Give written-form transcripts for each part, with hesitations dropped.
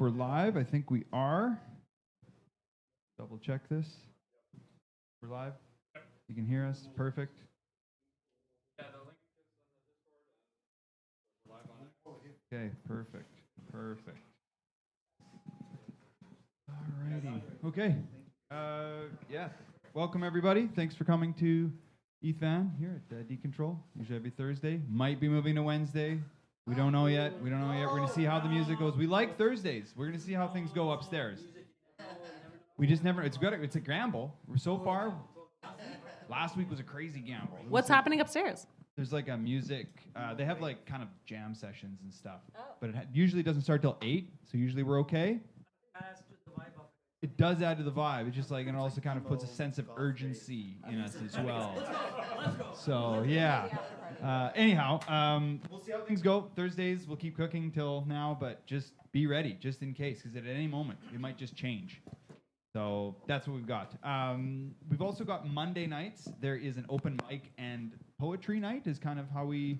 if we're live. I think we are. Double check this. We're live. You can hear us. Perfect. Okay, perfect. Perfect. Alrighty. Okay. Yeah. Welcome everybody. Thanks for coming to EthVan here at Decontrol. Usually every Thursday. Might be moving to Wednesday. We don't know yet. We're going to see how the music goes. We like Thursdays. We're going to see how things go upstairs. We just never. It's good. It's a gamble. We're so far. Last week was a crazy gamble. What's happening upstairs? There's like a music. They have like kind of jam sessions and stuff. But it usually doesn't start till 8. So usually we're okay. It does add to the vibe. It's just like, and it also kind of puts a sense of urgency in us as well. So yeah. Anyhow, we'll see how things go. Thursdays we'll keep cooking till now, but just be ready, just in case, because at any moment it might just change. So that's what we've got. We've also got Monday nights. There is an open mic and poetry night. Is kind of how we,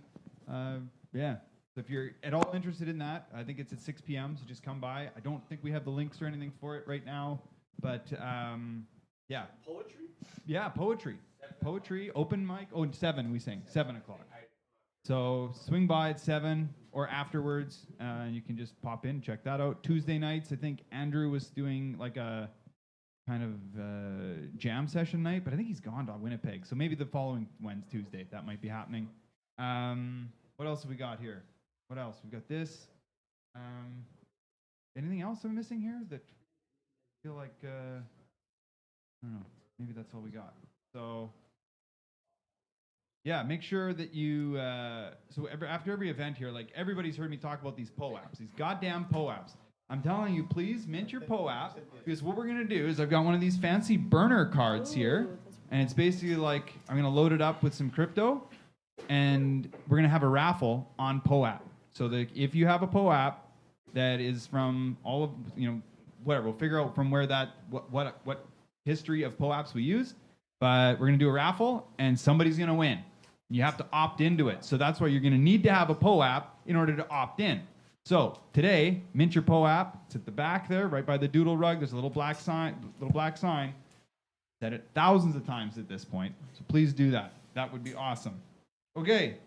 yeah. So if you're at all interested in that, I think it's at 6 p.m. So just come by. I don't think we have the links or anything for it right now, but yeah. Poetry? Yeah, poetry. Poetry, open mic. Oh, and 7 we sing. 7 o'clock. So swing by at 7 or afterwards, and you can just pop in, check that out. Tuesday nights, I think Andrew was doing like a kind of jam session night, but I think he's gone to Winnipeg. So maybe the following Tuesday, that might be happening. What else have we got here? What else? We've got this. Anything else I'm missing here that I feel like, I don't know, maybe that's all we got. So, yeah, make sure that you, after every event here, like everybody's heard me talk about these PO-apps, these goddamn PO-apps. I'm telling you, please mint your PO-app, because what we're going to do is I've got one of these fancy burner cards here, and it's basically like, I'm going to load it up with some crypto, and we're going to have a raffle on PO-app. So that if you have a PO-app that is from all of, whatever, we'll figure out from where that, what history of PO-apps we use, but we're going to do a raffle, and somebody's going to win. You have to opt into it. So that's why you're going to need to have a PO-app in order to opt in. So today, mint your PO-app. It's at the back there, right by the doodle rug. There's a little black sign. Said it thousands of times at this point. So please do that. That would be awesome. Okay.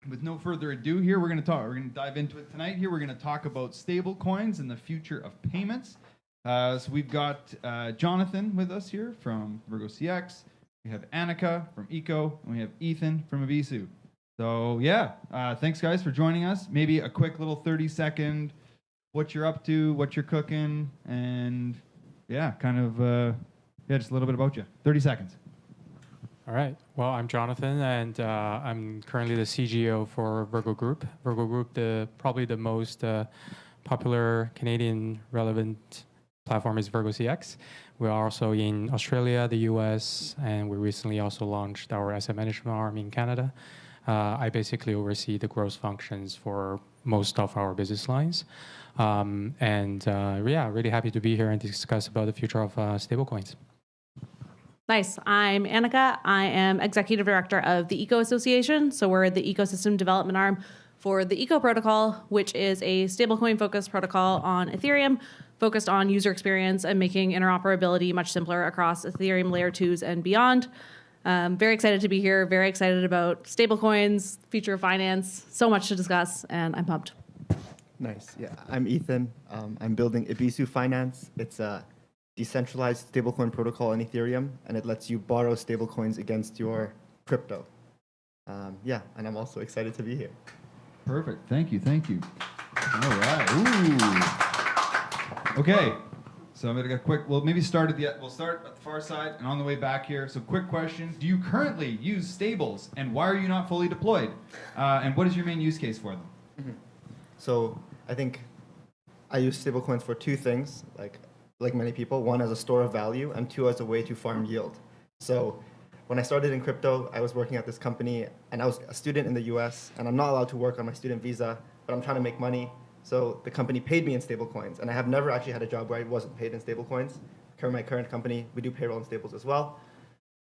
With no further ado, here we're going to dive into it tonight. Here we're going to talk about stablecoins and the future of payments. So we've got Jonathan with us here from Virgo CX. We have Annika from Eco, and we have Ethan from Abisu. So yeah, thanks guys for joining us. Maybe a quick little 30-second, what you're up to, what you're cooking, and yeah, kind of, just a little bit about you. 30 seconds. All right. Well, I'm Jonathan, and I'm currently the CGO for Virgo Group. Virgo Group, probably the most popular Canadian relevant platform is Virgo CX. We're also in Australia, the US, and we recently also launched our asset management arm in Canada. I basically oversee the growth functions for most of our business lines. Really happy to be here and discuss about the future of stablecoins. Nice. I'm Annika. I am Executive Director of the Eco Association. So we're the ecosystem development arm for the Eco protocol, which is a stablecoin-focused protocol on Ethereum, focused on user experience and making interoperability much simpler across Ethereum layer 2s and beyond. Very excited to be here. Very excited about stablecoins, future of finance. So much to discuss, and I'm pumped. Nice. Yeah, I'm Ethan. I'm building Abisu Finance. It's a decentralized stablecoin protocol on Ethereum, and it lets you borrow stablecoins against your crypto. And I'm also excited to be here. Perfect. Thank you. All right. Ooh. Okay. So I'm gonna get quick. We'll start at the far side and on the way back here. So quick question: do you currently use stables, and why are you not fully deployed? And what is your main use case for them? Mm-hmm. So I think I use stablecoins for two things, like many people. One, as a store of value, and two, as a way to farm yield. So when I started in crypto, I was working at this company, and I was a student in the US, and I'm not allowed to work on my student visa, but I'm trying to make money. So the company paid me in stablecoins, and I have never actually had a job where I wasn't paid in stablecoins. My current company, we do payroll in stables as well.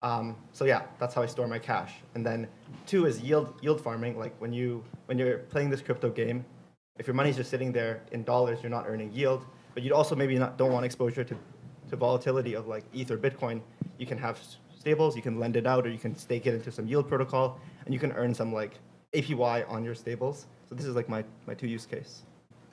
That's how I store my cash. And then two is yield farming. Like when you're playing this crypto game, If your money's just sitting there in dollars, you're not earning yield, but you also maybe don't want exposure to volatility of like ETH or Bitcoin. You can have stables, you can lend it out, or you can stake it into some yield protocol, and you can earn some like APY on your stables. So this is like my two use case.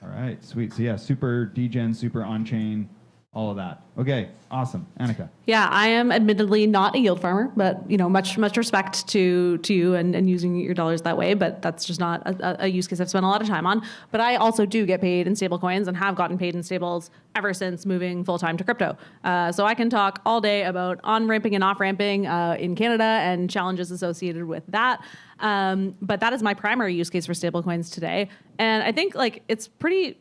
All right, sweet. So yeah, super degen, super on-chain, all of that. Okay, awesome. Annika. Yeah, I am admittedly not a yield farmer, but much respect to you and using your dollars that way. But that's just not a use case I've spent a lot of time on. But I also do get paid in stable coins and have gotten paid in stables ever since moving full time to crypto. So I can talk all day about on ramping and off ramping in Canada and challenges associated with that. But that is my primary use case for stablecoins today, and I think like it's pretty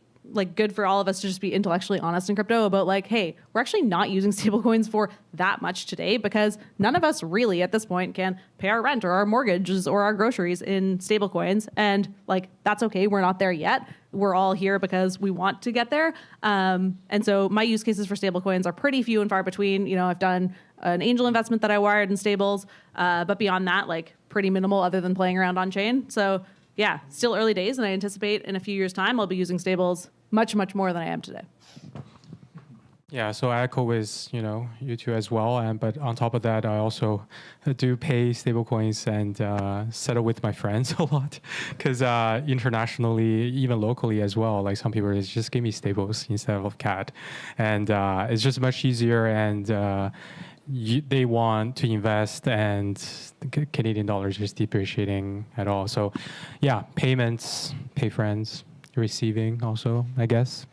good for all of us to just be intellectually honest in crypto about like, hey, we're actually not using stablecoins for that much today because none of us really at this point can pay our rent or our mortgages or our groceries in stablecoins. And like, that's okay. We're not there yet. We're all here because we want to get there. And so my use cases for stablecoins are pretty few and far between. I've done an angel investment that I wired in stables, but beyond that, like pretty minimal other than playing around on chain. So yeah, still early days, and I anticipate in a few years' time I'll be using stables much more than I am today. Yeah, so I echo with you two as well, but on top of that, I also do pay stablecoins and settle with my friends a lot, because internationally, even locally as well, like some people just give me stables instead of CAD, and it's just much easier, and they want to invest, and the Canadian dollar is just depreciating at all. So, yeah, payments, pay friends. Receiving also, I guess.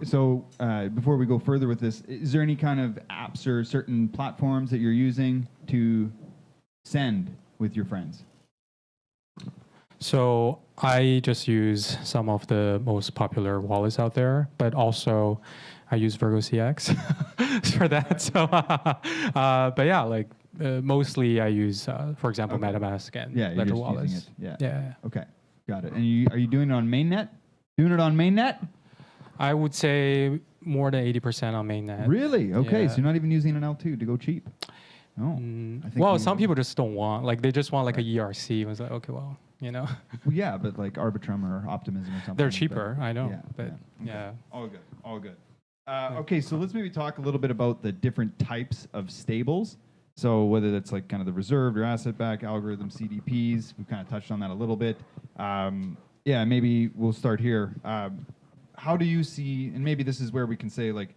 So before we go further with this, is there any kind of apps or certain platforms that you're using to send with your friends? So I just use some of the most popular wallets out there, but also I use Virgo CX for that. So, but yeah, like mostly I use, for example, MetaMask and Ledger wallets. Yeah. Okay, got it. And are you doing it on mainnet? Doing it on mainnet? I would say more than 80% on mainnet. Really? Okay, Yeah. so you're not even using an L2 to go cheap. No. I think Well, some people just don't want, like they just want like a ERC. It was like, okay, well, Well, yeah, but like Arbitrum or Optimism or something. they're cheaper, I know, but Okay. yeah. All good. Okay, so let's maybe talk a little bit about the different types of stables. So whether that's like kind of the reserved or asset-backed algorithm CDPs, we've kind of touched on that a little bit. Yeah, maybe we'll start here. How do you see, and maybe this is where we can say like,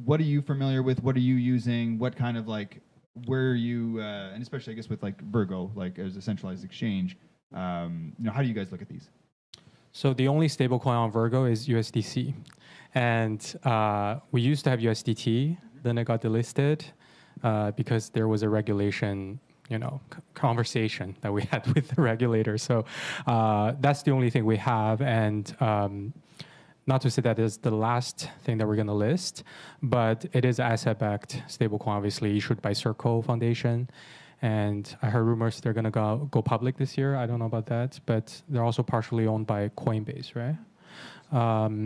what are you familiar with? What are you using? What kind of like, where are you, and especially I guess with like Virgo, like as a centralized exchange, how do you guys look at these? So the only stablecoin on Virgo is USDC. And we used to have USDT, then it got delisted because there was a regulation conversation that we had with the regulator. So that's the only thing we have. And not to say that is the last thing that we're going to list, but it is asset-backed stablecoin, obviously issued by Circle Foundation. And I heard rumors they're going to go public this year. I don't know about that, but they're also partially owned by Coinbase, right?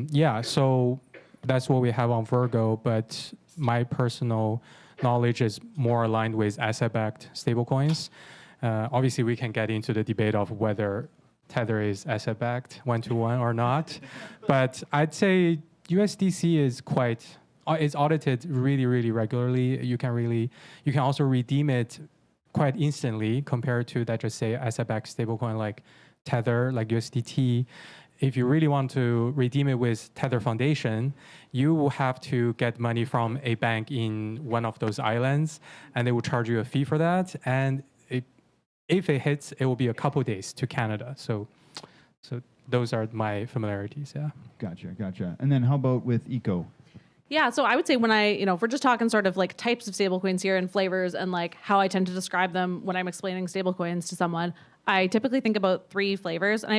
Yeah, so that's what we have on Virgo, but my personal knowledge is more aligned with asset-backed stablecoins. Obviously, we can get into the debate of whether Tether is asset-backed one-to-one or not, but I'd say USDC is it's audited really regularly. You can also redeem it quite instantly compared to that, just say asset-backed stablecoin like Tether, like USDT. If you really want to redeem it with Tether Foundation, you will have to get money from a bank in one of those islands, and they will charge you a fee for that. And if it hits, it will be a couple days to Canada. So those are my familiarities. Yeah. Gotcha. And then how about with Eco? Yeah, so I would say when if we're just talking sort of like types of stablecoins here and flavors and like how I tend to describe them when I'm explaining stablecoins to someone, I typically think about 3 flavors. And I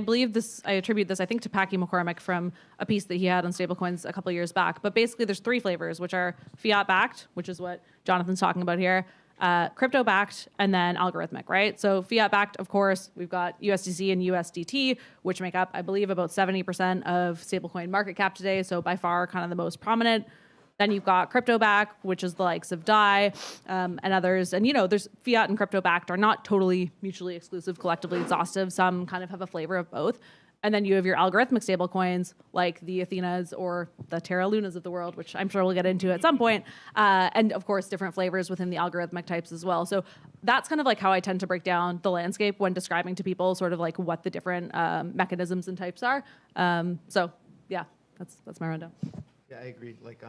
attribute this, I think, to Packy McCormick from a piece that he had on stablecoins a couple of years back. But basically there's 3 flavors, which are fiat-backed, which is what Jonathan's talking about here, crypto-backed, and then algorithmic, right? So fiat-backed, of course, we've got USDC and USDT, which make up, I believe, about 70% of stablecoin market cap today. So by far, kind of the most prominent. Then you've got crypto-backed, which is the likes of DAI and others. And, there's fiat and crypto-backed are not totally mutually exclusive, collectively exhaustive. Some kind of have a flavor of both. And then you have your algorithmic stablecoins like the Athenas or the Terra Lunas of the world, which I'm sure we'll get into at some point. And of course, different flavors within the algorithmic types as well. So that's kind of like how I tend to break down the landscape when describing to people sort of like what the different mechanisms and types are. So yeah, that's my rundown. Yeah, I agree. Like,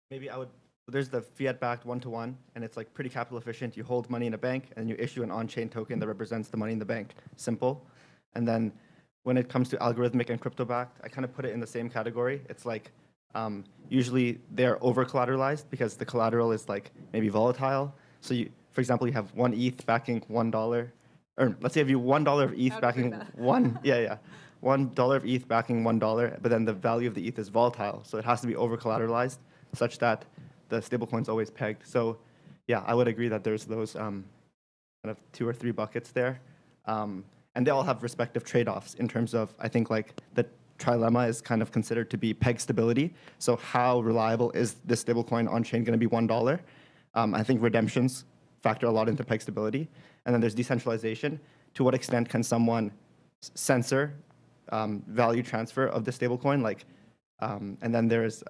maybe I would. There's the fiat-backed one-to-one, and it's like pretty capital efficient. You hold money in a bank, and you issue an on-chain token that represents the money in the bank. Simple. And then when it comes to algorithmic and crypto-backed, I kind of put it in the same category. It's like usually they're over-collateralized because the collateral is like maybe volatile. So you, for example, you have one ETH backing $1, or let's say if you $1 of ETH backing $1 of ETH backing $1, but then the value of the ETH is volatile, so it has to be over-collateralized such that the stablecoin's always pegged. So yeah, I would agree that there's those kind of 2 or 3 buckets there. And they all have respective trade-offs in terms of, I think, like the trilemma is kind of considered to be peg stability. So how reliable is this stablecoin on-chain going to be $1? I think redemptions factor a lot into peg stability. And then there's decentralization. To what extent can someone censor value transfer of the stablecoin? Like, and then there's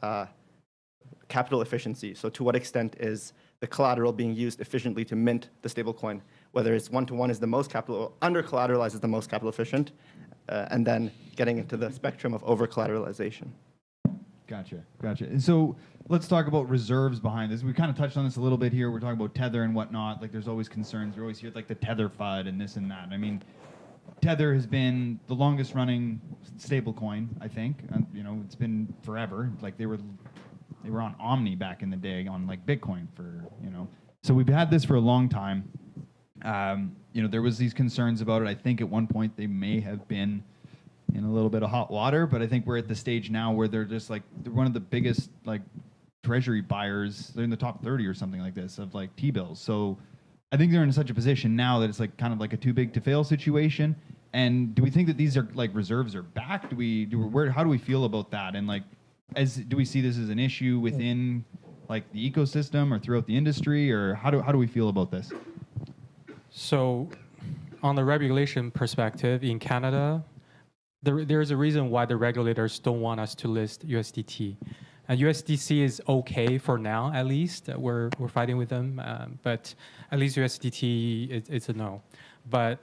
capital efficiency. So to what extent is the collateral being used efficiently to mint the stablecoin? Whether it's one-to-one is the most capital, under-collateralized is the most capital efficient, and then getting into the spectrum of over-collateralization. Gotcha. And so let's talk about reserves behind this. We kind of touched on this a little bit here. We're talking about Tether and whatnot. Like, there's always concerns. We always hear like the Tether FUD and this and that. I mean, Tether has been the longest running stablecoin, I think. It's been forever. Like they were on Omni back in the day on like Bitcoin for. So we've had this for a long time. There was these concerns about it. I think at one point they may have been in a little bit of hot water, but I think we're at the stage now where they're just like they're one of the biggest like treasury buyers. They're in the top 30 or something like this of like T-bills. So I think they're in such a position now that it's like kind of like a too big to fail situation. And do we think that these are like reserves are back? How do we feel about that? And like, do we see this as an issue within like the ecosystem or throughout the industry, or how do we feel about this? So, on the regulation perspective, in Canada, there's a reason why the regulators don't want us to list USDT. And USDC is okay for now, at least. We're fighting with them, but at least USDT, it's a no. But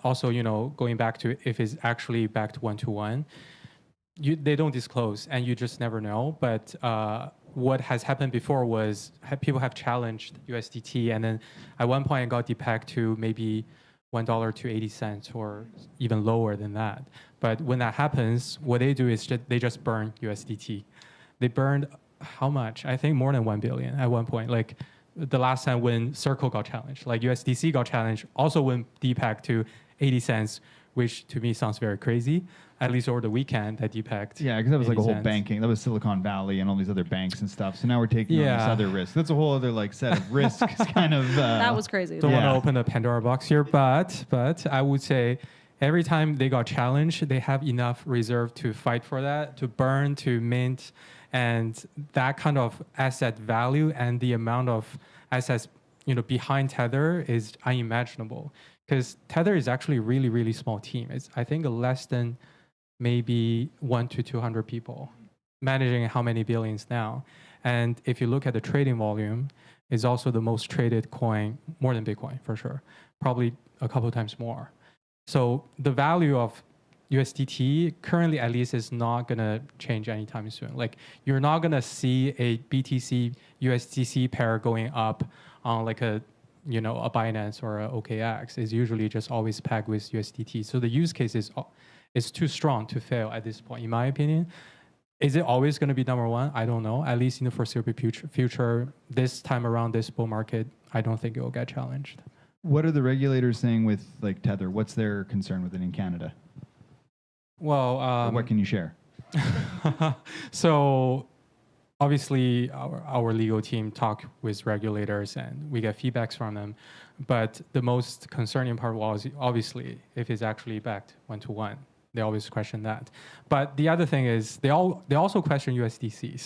also, going back to if it's actually backed one-to-one, they don't disclose, and you just never know. But what has happened before was people have challenged USDT, and then at one point it got depegged to maybe $1 to 80 cents or even lower than that. But when that happens, what they do is they just burn USDT. They burned how much? I think more than 1 billion at one point. Like the last time when Circle got challenged, like USDC got challenged, also went depegged to 80 cents, which to me sounds very crazy. At least over the weekend, that depegged. Yeah, because that was like a whole cents. banking. That was Silicon Valley and all these other banks and stuff. So now we're taking on this other risk. That's a whole other like set of risks. Kind of. That was crazy. Don't want to open the Pandora box here, but I would say every time they got challenged, they have enough reserve to fight for that, to burn, to mint, and that kind of asset value and the amount of assets behind Tether is unimaginable. Because Tether is actually a really, really small team. It's I think less than maybe 100 to 200 people managing how many billions now. And if you look at the trading volume, it's also the most traded coin, more than Bitcoin for sure, probably a couple of times more. So the value of USDT currently at least is not going to change anytime soon. Like you're not going to see a BTC USDC pair going up on like a Binance or a OKX. Is usually just always pegged with USDT. So the use case is too strong to fail at this point, in my opinion. Is it always going to be number one? I don't know. At least in the foreseeable future, this time around, this bull market, I don't think it will get challenged. What are the regulators saying with like Tether? What's their concern with it in Canada? Well, what can you share? So obviously our legal team talk with regulators and we get feedbacks from them. But the most concerning part was obviously if it's actually backed one-to-one. They always question that. But the other thing is they also question USDC.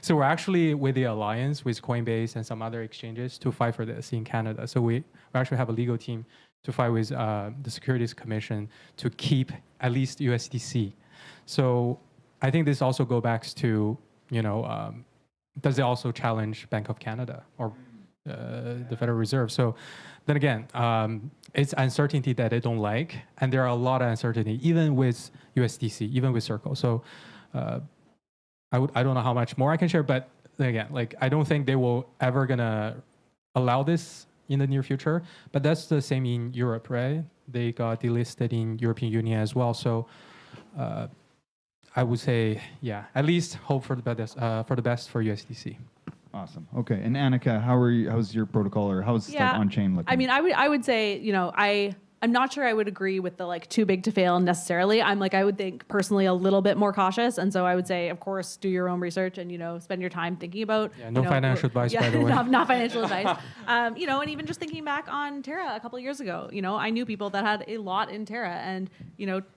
So we're actually with the alliance with Coinbase and some other exchanges to fight for this in Canada. So we actually have a legal team to fight with the Securities Commission to keep at least USDC. So I think this also goes back to, does it also challenge Bank of Canada or the Federal Reserve? So then again, it's uncertainty that they don't like, and there are a lot of uncertainty, even with USDC, even with Circle. So I don't know how much more I can share, but again, I don't think they will ever gonna allow this in the near future. But that's the same in Europe, right? They got delisted in European Union as well. So I would say, yeah, at least hope for the best for USDC. Awesome. Okay. And Annika, how's your protocol, or how's on-chain looking? I mean, I would say, I'm not sure I would agree with the too big to fail necessarily. I would think personally a little bit more cautious. And so I would say, of course, do your own research and, spend your time thinking about. Yeah, no financial advice, by the way. Not financial advice. And even just thinking back on Terra a couple of years ago, I knew people that had a lot in Terra, and,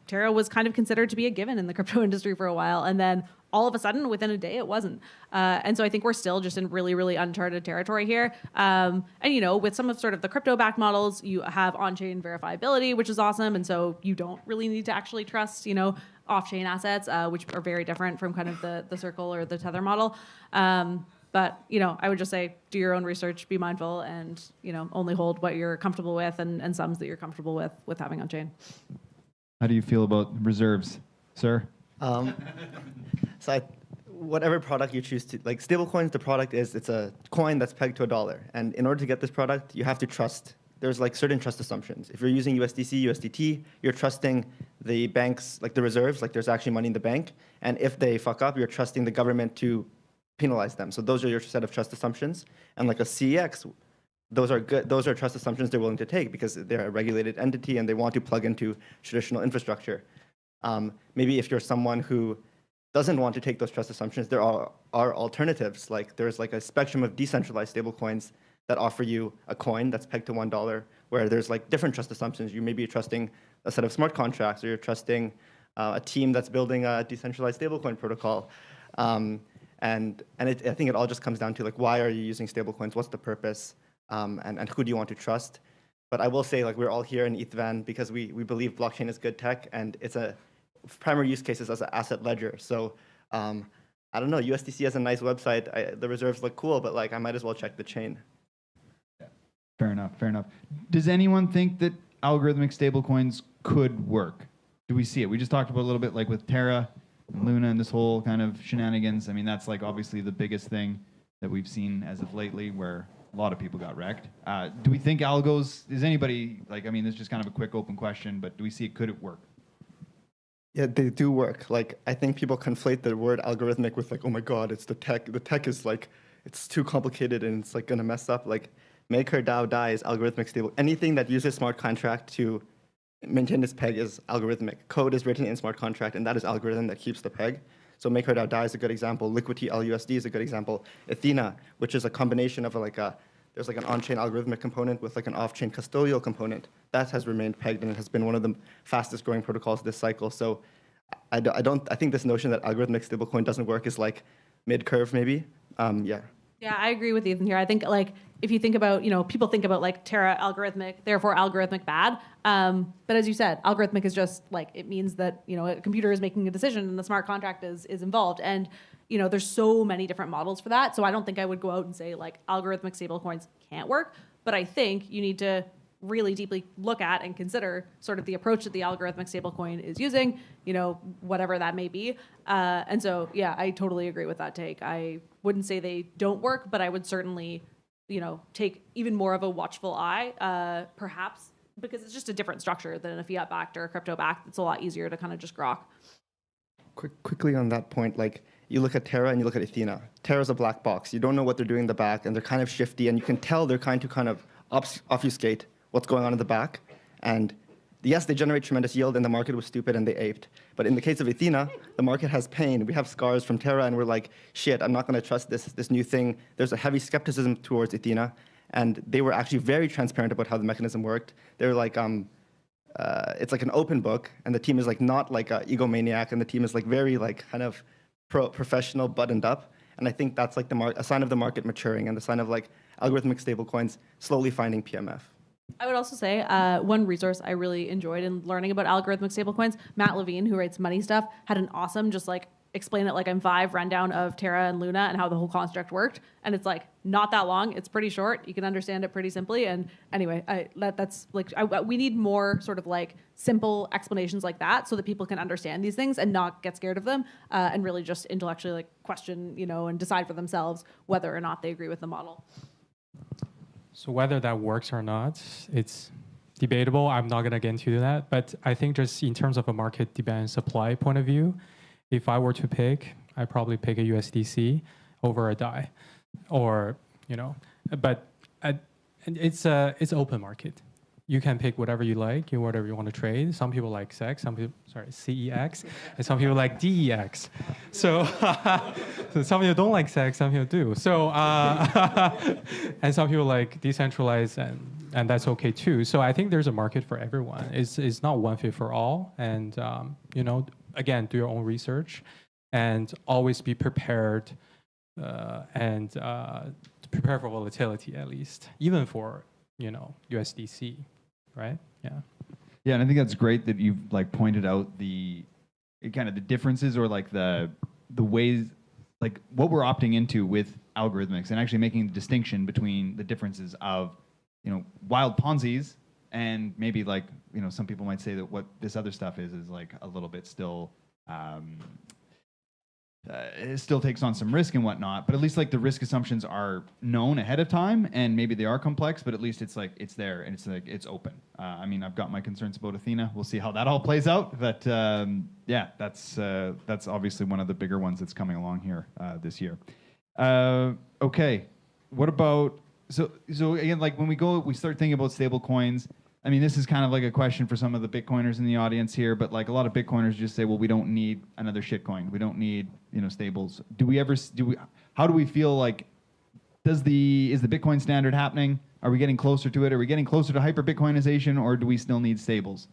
Terra was kind of considered to be a given in the crypto industry for a while. And then all of a sudden, within a day, it wasn't. And so I think we're still just in really, really uncharted territory here. And, with some of sort of the crypto-backed models, you have on-chain verifiability, which is awesome. And so you don't really need to actually trust, off-chain assets, which are very different from kind of the Circle or the Tether model. But, I would just say do your own research, be mindful, and, only hold what you're comfortable with and sums that you're comfortable with having on-chain. How do you feel about reserves, sir? So whatever product you choose to, stablecoins, the product it's a coin that's pegged to $1. And in order to get this product, you have to trust, there's certain trust assumptions. If you're using USDC, USDT, you're trusting the banks, the reserves, there's actually money in the bank. And if they fuck up, you're trusting the government to penalize them. So those are your set of trust assumptions. And a CEX, those are good. Those are trust assumptions they're willing to take because they're a regulated entity and they want to plug into traditional infrastructure. Maybe if you're someone who doesn't want to take those trust assumptions, there are alternatives. There's a spectrum of decentralized stablecoins that offer you a coin that's pegged to $1, where there's different trust assumptions. You may be trusting a set of smart contracts, or you're trusting a team that's building a decentralized stablecoin protocol. I think it all just comes down to why are you using stablecoins? What's the purpose? And who do you want to trust? But I will say, we're all here in EthVan because we believe blockchain is good tech, and it's a primary use cases as an asset ledger. So I don't know, USDC has a nice website. The reserves look cool, but I might as well check the chain. Yeah. Fair enough. Does anyone think that algorithmic stablecoins could work? Do we see it? We just talked about a little bit with Terra and Luna and this whole kind of shenanigans. I mean, that's obviously the biggest thing that we've seen as of lately, where a lot of people got wrecked. Do we think algos, is anybody, this is just kind of a quick open question, but do we see it, could it work? Yeah, they do work. I think people conflate the word algorithmic with oh my God, it's the tech. The tech is it's too complicated and it's gonna mess up. Maker DAO DAI is algorithmic stable. Anything that uses smart contract to maintain its peg is algorithmic. Code is written in smart contract, and that is algorithm that keeps the peg. So Maker DAO DAI is a good example. Liquidity LUSD is a good example. Athena, which is a combination of there's an on-chain algorithmic component with an off-chain custodial component. That has remained pegged and it has been one of the fastest growing protocols this cycle. So I think this notion that algorithmic stablecoin doesn't work is mid-curve maybe. Yeah. Yeah, I agree with Ethan here. I think if you think about, people think about Terra algorithmic, therefore algorithmic bad. But as you said, algorithmic is just it means that, a computer is making a decision and the smart contract is involved. And, there's so many different models for that. So I don't think I would go out and say algorithmic stablecoins can't work. But I think you need to really deeply look at and consider sort of the approach that the algorithmic stablecoin is using, whatever that may be. And so, yeah, I totally agree with that take. I wouldn't say they don't work, but I would certainly, take even more of a watchful eye, perhaps, because it's just a different structure than a fiat-backed or a crypto-backed. It's a lot easier to kind of just grok. Quickly on that point, you look at Terra and you look at Athena. Terra's a black box. You don't know what they're doing in the back, and they're kind of shifty, and you can tell they're trying to kind of obfuscate what's going on in the back. And yes, they generate tremendous yield, and the market was stupid and they aped. But in the case of Athena, the market has pain. We have scars from Terra, and we're shit, I'm not going to trust this new thing. There's a heavy skepticism towards Athena, and they were actually very transparent about how the mechanism worked. They were it's an open book, and the team is not an egomaniac, and the team is very kind of professional, buttoned up. And I think that's a sign of the market maturing and the sign of algorithmic stablecoins slowly finding PMF. I would also say one resource I really enjoyed in learning about algorithmic stablecoins, Matt Levine, who writes Money Stuff, had an awesome just like explain it like I'm five rundown of Terra and Luna and how the whole construct worked. And it's like not that long. It's pretty short. You can understand it pretty simply. And anyway, that's like we need more sort of like simple explanations like that so that people can understand these things and not get scared of them and really just intellectually like question, and decide for themselves whether or not they agree with the model. So whether that works or not, it's debatable. I'm not going to get into that. But I think just in terms of a market demand and supply point of view, if I were to pick, I'd probably pick a USDC over a DAI, or but it's open market. You can pick whatever you like, whatever you want to trade. Some people like CEX, CEX, and some people like DEX. So, so some people don't like CEX, some people do. So, and some people like decentralized, and that's okay too. So I think there's a market for everyone. It's not one fit for all, and again, do your own research, and always be prepared, and prepare for volatility at least, even for USDC, right? Yeah. Yeah, and I think that's great that you've like pointed out the kind of the differences or like the ways like what we're opting into with algorithmics and actually making the distinction between the differences of wild Ponzi's and maybe like some people might say that what this other stuff is like a little bit still it still takes on some risk and whatnot, but at least like the risk assumptions are known ahead of time, and maybe they are complex, but at least it's like it's there and it's like it's open. I mean, I've got my concerns about Athena. We'll see how that all plays out, but yeah, that's obviously one of the bigger ones that's coming along here this year. Okay, what about so again, like when we start thinking about stable coins. I mean, this is kind of like a question for some of the Bitcoiners in the audience here, but like a lot of Bitcoiners just say, well, we don't need another shitcoin. We don't need, stables. How do we feel like, is the Bitcoin standard happening? Are we getting closer to it? Are we getting closer to hyper Bitcoinization, or do we still need stables?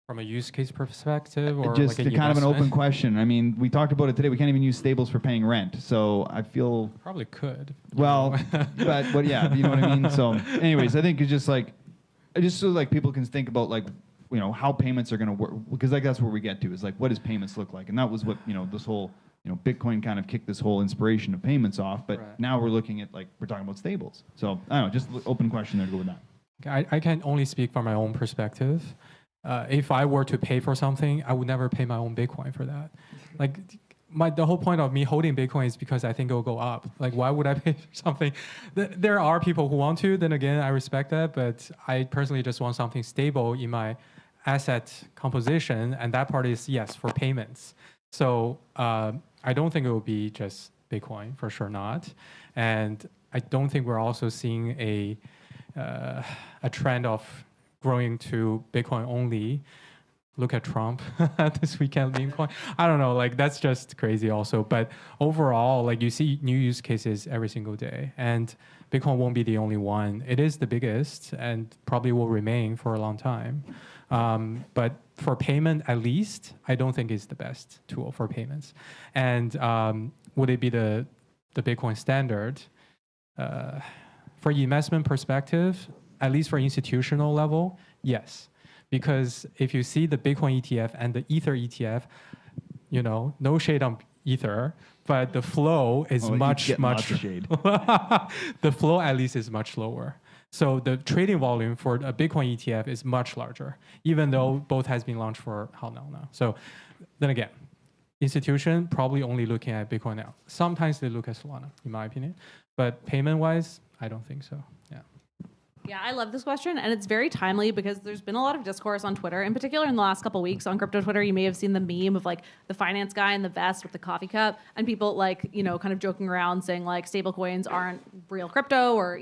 From a use case perspective, or just like kind of an open question. I mean, we talked about it today. We can't even use stables for paying rent. So I feel probably could. Well, but yeah, you know what I mean. So, anyways, I think it's just like, so like people can think about like, how payments are going to work, because like that's where we get to is like, what does payments look like? And that was what this whole Bitcoin kind of kicked this whole inspiration of payments off. But right. Now we're looking at like we're talking about stables. So I don't know, just open question there to go with that. I can only speak from my own perspective. If I were to pay for something, I would never pay my own Bitcoin for that. Like, the whole point of me holding Bitcoin is because I think it will go up. Like, why would I pay for something? There are people who want to. Then again, I respect that. But I personally just want something stable in my asset composition, and that part is yes for payments. So I don't think it will be just Bitcoin, for sure not. And I don't think we're also seeing a trend of growing to Bitcoin only. Look at Trump this weekend, Bitcoin. I don't know, like that's just crazy also. But overall, like you see new use cases every single day, and Bitcoin won't be the only one. It is the biggest and probably will remain for a long time. But for payment, at least, I don't think it's the best tool for payments. And would it be the Bitcoin standard? For investment perspective, at least for institutional level, yes. Because if you see the Bitcoin ETF and the Ether ETF, no shade on Ether, but the flow is much shade. The flow at least is much lower. So the trading volume for a Bitcoin ETF is much larger, even though both has been launched for how long now. So then again, institution probably only looking at Bitcoin now. Sometimes they look at Solana, in my opinion. But payment-wise, I don't think so. Yeah. Yeah, I love this question, and it's very timely because there's been a lot of discourse on Twitter, in particular in the last couple of weeks on crypto Twitter. You may have seen the meme of like the finance guy in the vest with the coffee cup, and people like kind of joking around saying like stablecoins aren't real crypto, or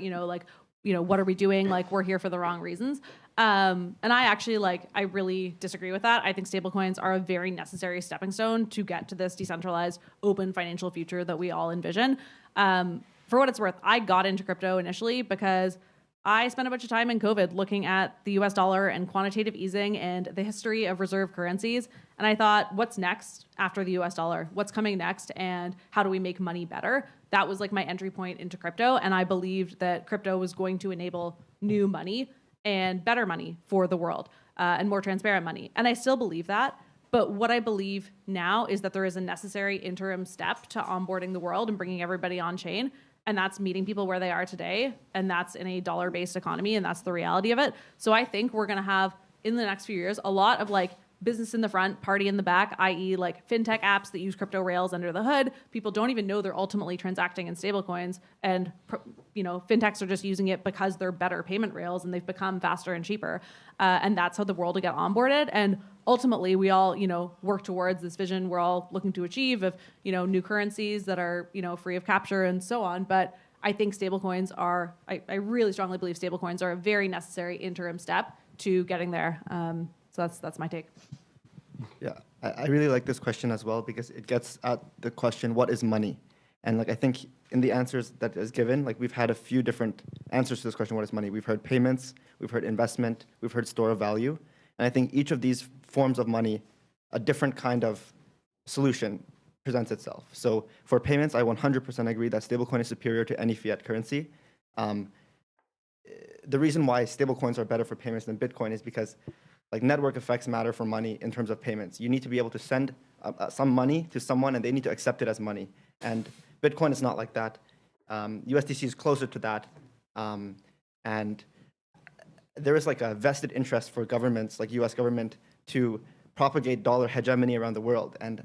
what are we doing? Like we're here for the wrong reasons. And I actually I really disagree with that. I think stablecoins are a very necessary stepping stone to get to this decentralized, open financial future that we all envision. For what it's worth, I got into crypto initially because I spent a bunch of time in COVID looking at the US dollar and quantitative easing and the history of reserve currencies. And I thought, what's next after the US dollar? What's coming next? And how do we make money better? That was like my entry point into crypto. And I believed that crypto was going to enable new money and better money for the world and more transparent money. And I still believe that. But what I believe now is that there is a necessary interim step to onboarding the world and bringing everybody on chain. And that's meeting people where they are today. And that's in a dollar-based economy. And that's the reality of it. So I think we're going to have, in the next few years, a lot of like business in the front, party in the back, i.e. like fintech apps that use crypto rails under the hood. People don't even know they're ultimately transacting in stablecoins. And, fintechs are just using it because they're better payment rails and they've become faster and cheaper. And that's how the world will get onboarded. And ultimately, we all, work towards this vision we're all looking to achieve of, new currencies that are, free of capture and so on. But I think stablecoins are, I really strongly believe stablecoins are a very necessary interim step to getting there. So that's my take. Yeah, I really like this question as well because it gets at the question, what is money? And I think in the answers that is given, we've had a few different answers to this question, what is money? We've heard payments, we've heard investment, we've heard store of value. And I think each of these forms of money, a different kind of solution presents itself. So for payments, I 100% agree that stablecoin is superior to any fiat currency. The reason why stablecoins are better for payments than Bitcoin is because network effects matter for money in terms of payments. You need to be able to send some money to someone and they need to accept it as money. And Bitcoin is not like that. USDC is closer to that. And there is a vested interest for governments, like US government, to propagate dollar hegemony around the world. And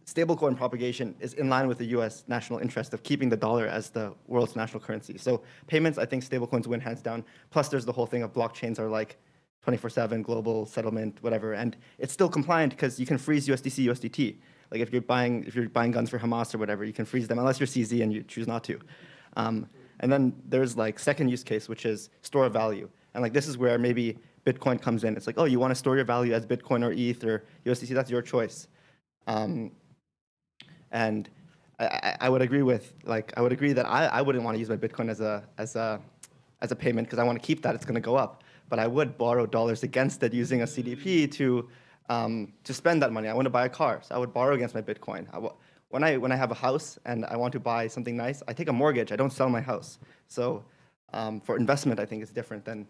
stablecoin propagation is in line with the US national interest of keeping the dollar as the world's national currency. So payments, I think stablecoins win hands down. Plus there's the whole thing of blockchains are 24/7 global settlement, whatever, and it's still compliant because you can freeze USDC, USDT. If you're buying guns for Hamas or whatever, you can freeze them unless you're CZ and you choose not to. And then there's second use case, which is store of value, and this is where maybe Bitcoin comes in. It's oh, you want to store your value as Bitcoin or ETH or USDC? That's your choice. And I would agree with I would agree that I wouldn't want to use my Bitcoin as a payment because I want to keep that. It's going to go up. But I would borrow dollars against it using a CDP to spend that money. I want to buy a car, so I would borrow against my Bitcoin. When I have a house and I want to buy something nice, I take a mortgage. I don't sell my house. So for investment, I think it's different than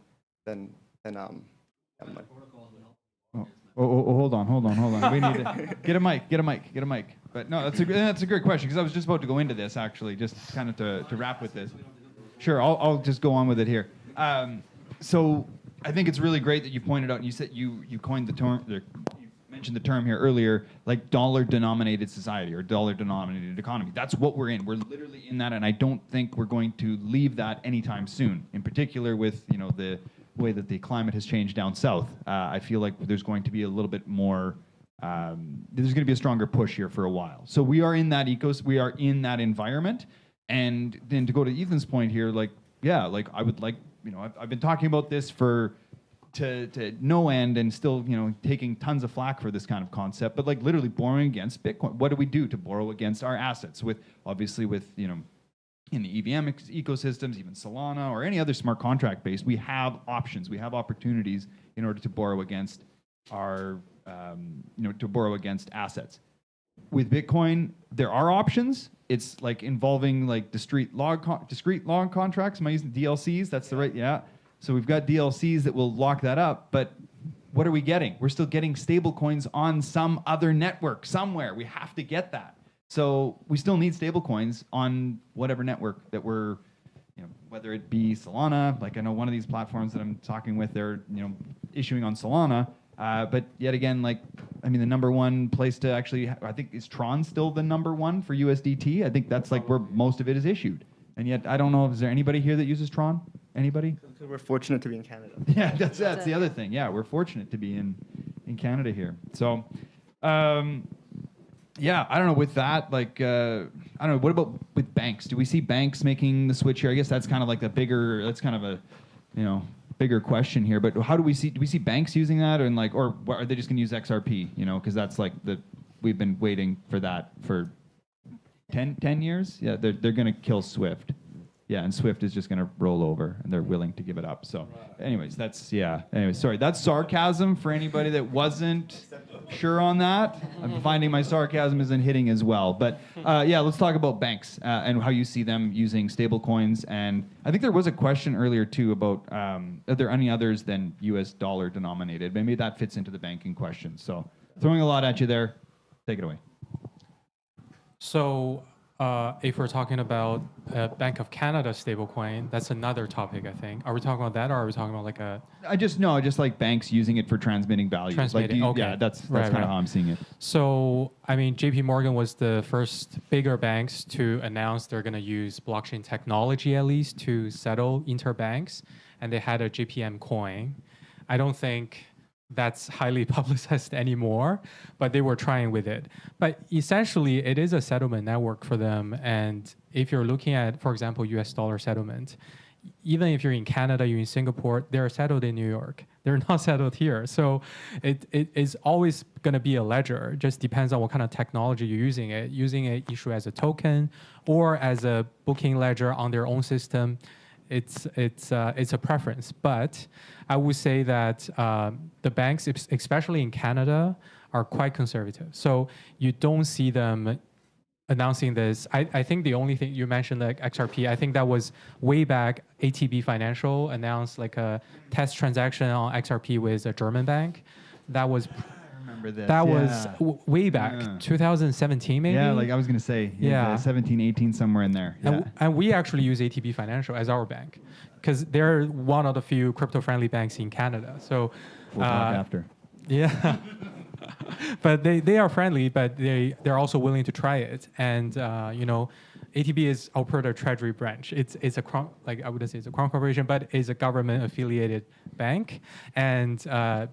money. Hold on. We need to get a mic. But no, that's a great question because I was just about to go into this actually, just kind of to wrap with this. Sure, I'll just go on with it here. So I think it's really great that you pointed out and you said you coined the term. You mentioned the term here earlier, dollar-denominated society or dollar-denominated economy. That's what we're in. We're literally in that, and I don't think we're going to leave that anytime soon. In particular, with the way that the climate has changed down south, I feel like there's going to be a little bit more. There's going to be a stronger push here for a while. So we are in that we are in that environment, and then to go to Ethan's point here, I would like. I've been talking about this to no end and still, taking tons of flack for this kind of concept, but literally borrowing against Bitcoin. What do we do to borrow against our assets in the EVM ecosystems, even Solana or any other smart contract based, we have options, we have opportunities in order to borrow against our, assets. With Bitcoin, there are options. It's involving discrete log contracts. Am I using DLCs? That's the right, yeah. So we've got DLCs that will lock that up, but what are we getting? We're still getting stable coins on some other network somewhere. We have to get that. So we still need stable coins on whatever network that we're, whether it be Solana, I know one of these platforms that I'm talking with, they're, issuing on Solana. But yet again, the number one place to actually, I think, is Tron still the number one for USDT? I think that's where most of it is issued. And yet, I don't know, is there anybody here that uses Tron? Anybody? Because we're fortunate to be in Canada. Yeah, that's the other thing. Yeah, we're fortunate to be in Canada here. So, yeah, I don't know, with that, I don't know, what about with banks? Do we see banks making the switch here? I guess that's kind of that's kind of a, bigger question here, but how do we see banks using that, and or are they just going to use XRP? Because that's we've been waiting for that for 10 years. Yeah, they're going to kill Swift. Yeah, and Swift is just going to roll over, and they're willing to give it up. So, anyways, that's yeah. Anyways, sorry, that's sarcasm for anybody that wasn't sure on that. I'm finding my sarcasm isn't hitting as well. But yeah, let's talk about banks and how you see them using stablecoins. And I think there was a question earlier too about are there any others than U.S. dollar denominated? Maybe that fits into the banking question. So, throwing a lot at you there. Take it away. So if we're talking about Bank of Canada stablecoin, that's another topic, I think. Are we talking about that, or are we talking about like a... I just like banks using it for transmitting value. Transmitting, okay. Yeah, that's kind of how I'm seeing it. So, I mean, JP Morgan was the first bigger banks to announce they're going to use blockchain technology at least to settle interbanks, and they had a JPM coin. I don't think that's highly publicized anymore, but they were trying with it. But essentially, it is a settlement network for them. And if you're looking at, for example, US dollar settlement, even if you're in Canada, you're in Singapore, they're settled in New York. They're not settled here. So it is always going to be a ledger. It just depends on what kind of technology you're using it. Using it issue as a token or as a booking ledger on their own system, it's a preference. But I would say that the banks, especially in Canada, are quite conservative. So you don't see them announcing this. I think the only thing you mentioned, like XRP, I think that was way back. ATB Financial announced like a test transaction on XRP with a German bank. That was... That was way back, 2017 maybe? Yeah, like I was going to say, 17, 18, somewhere in there. Yeah. And we actually use ATB Financial as our bank because they're one of the few crypto-friendly banks in Canada. So we'll talk after. Yeah. But they are friendly, but they're also willing to try it. And, ATB is Alberta Treasury Branch. It's a crown, like I wouldn't say it's a crown corporation, but it's a government-affiliated bank. And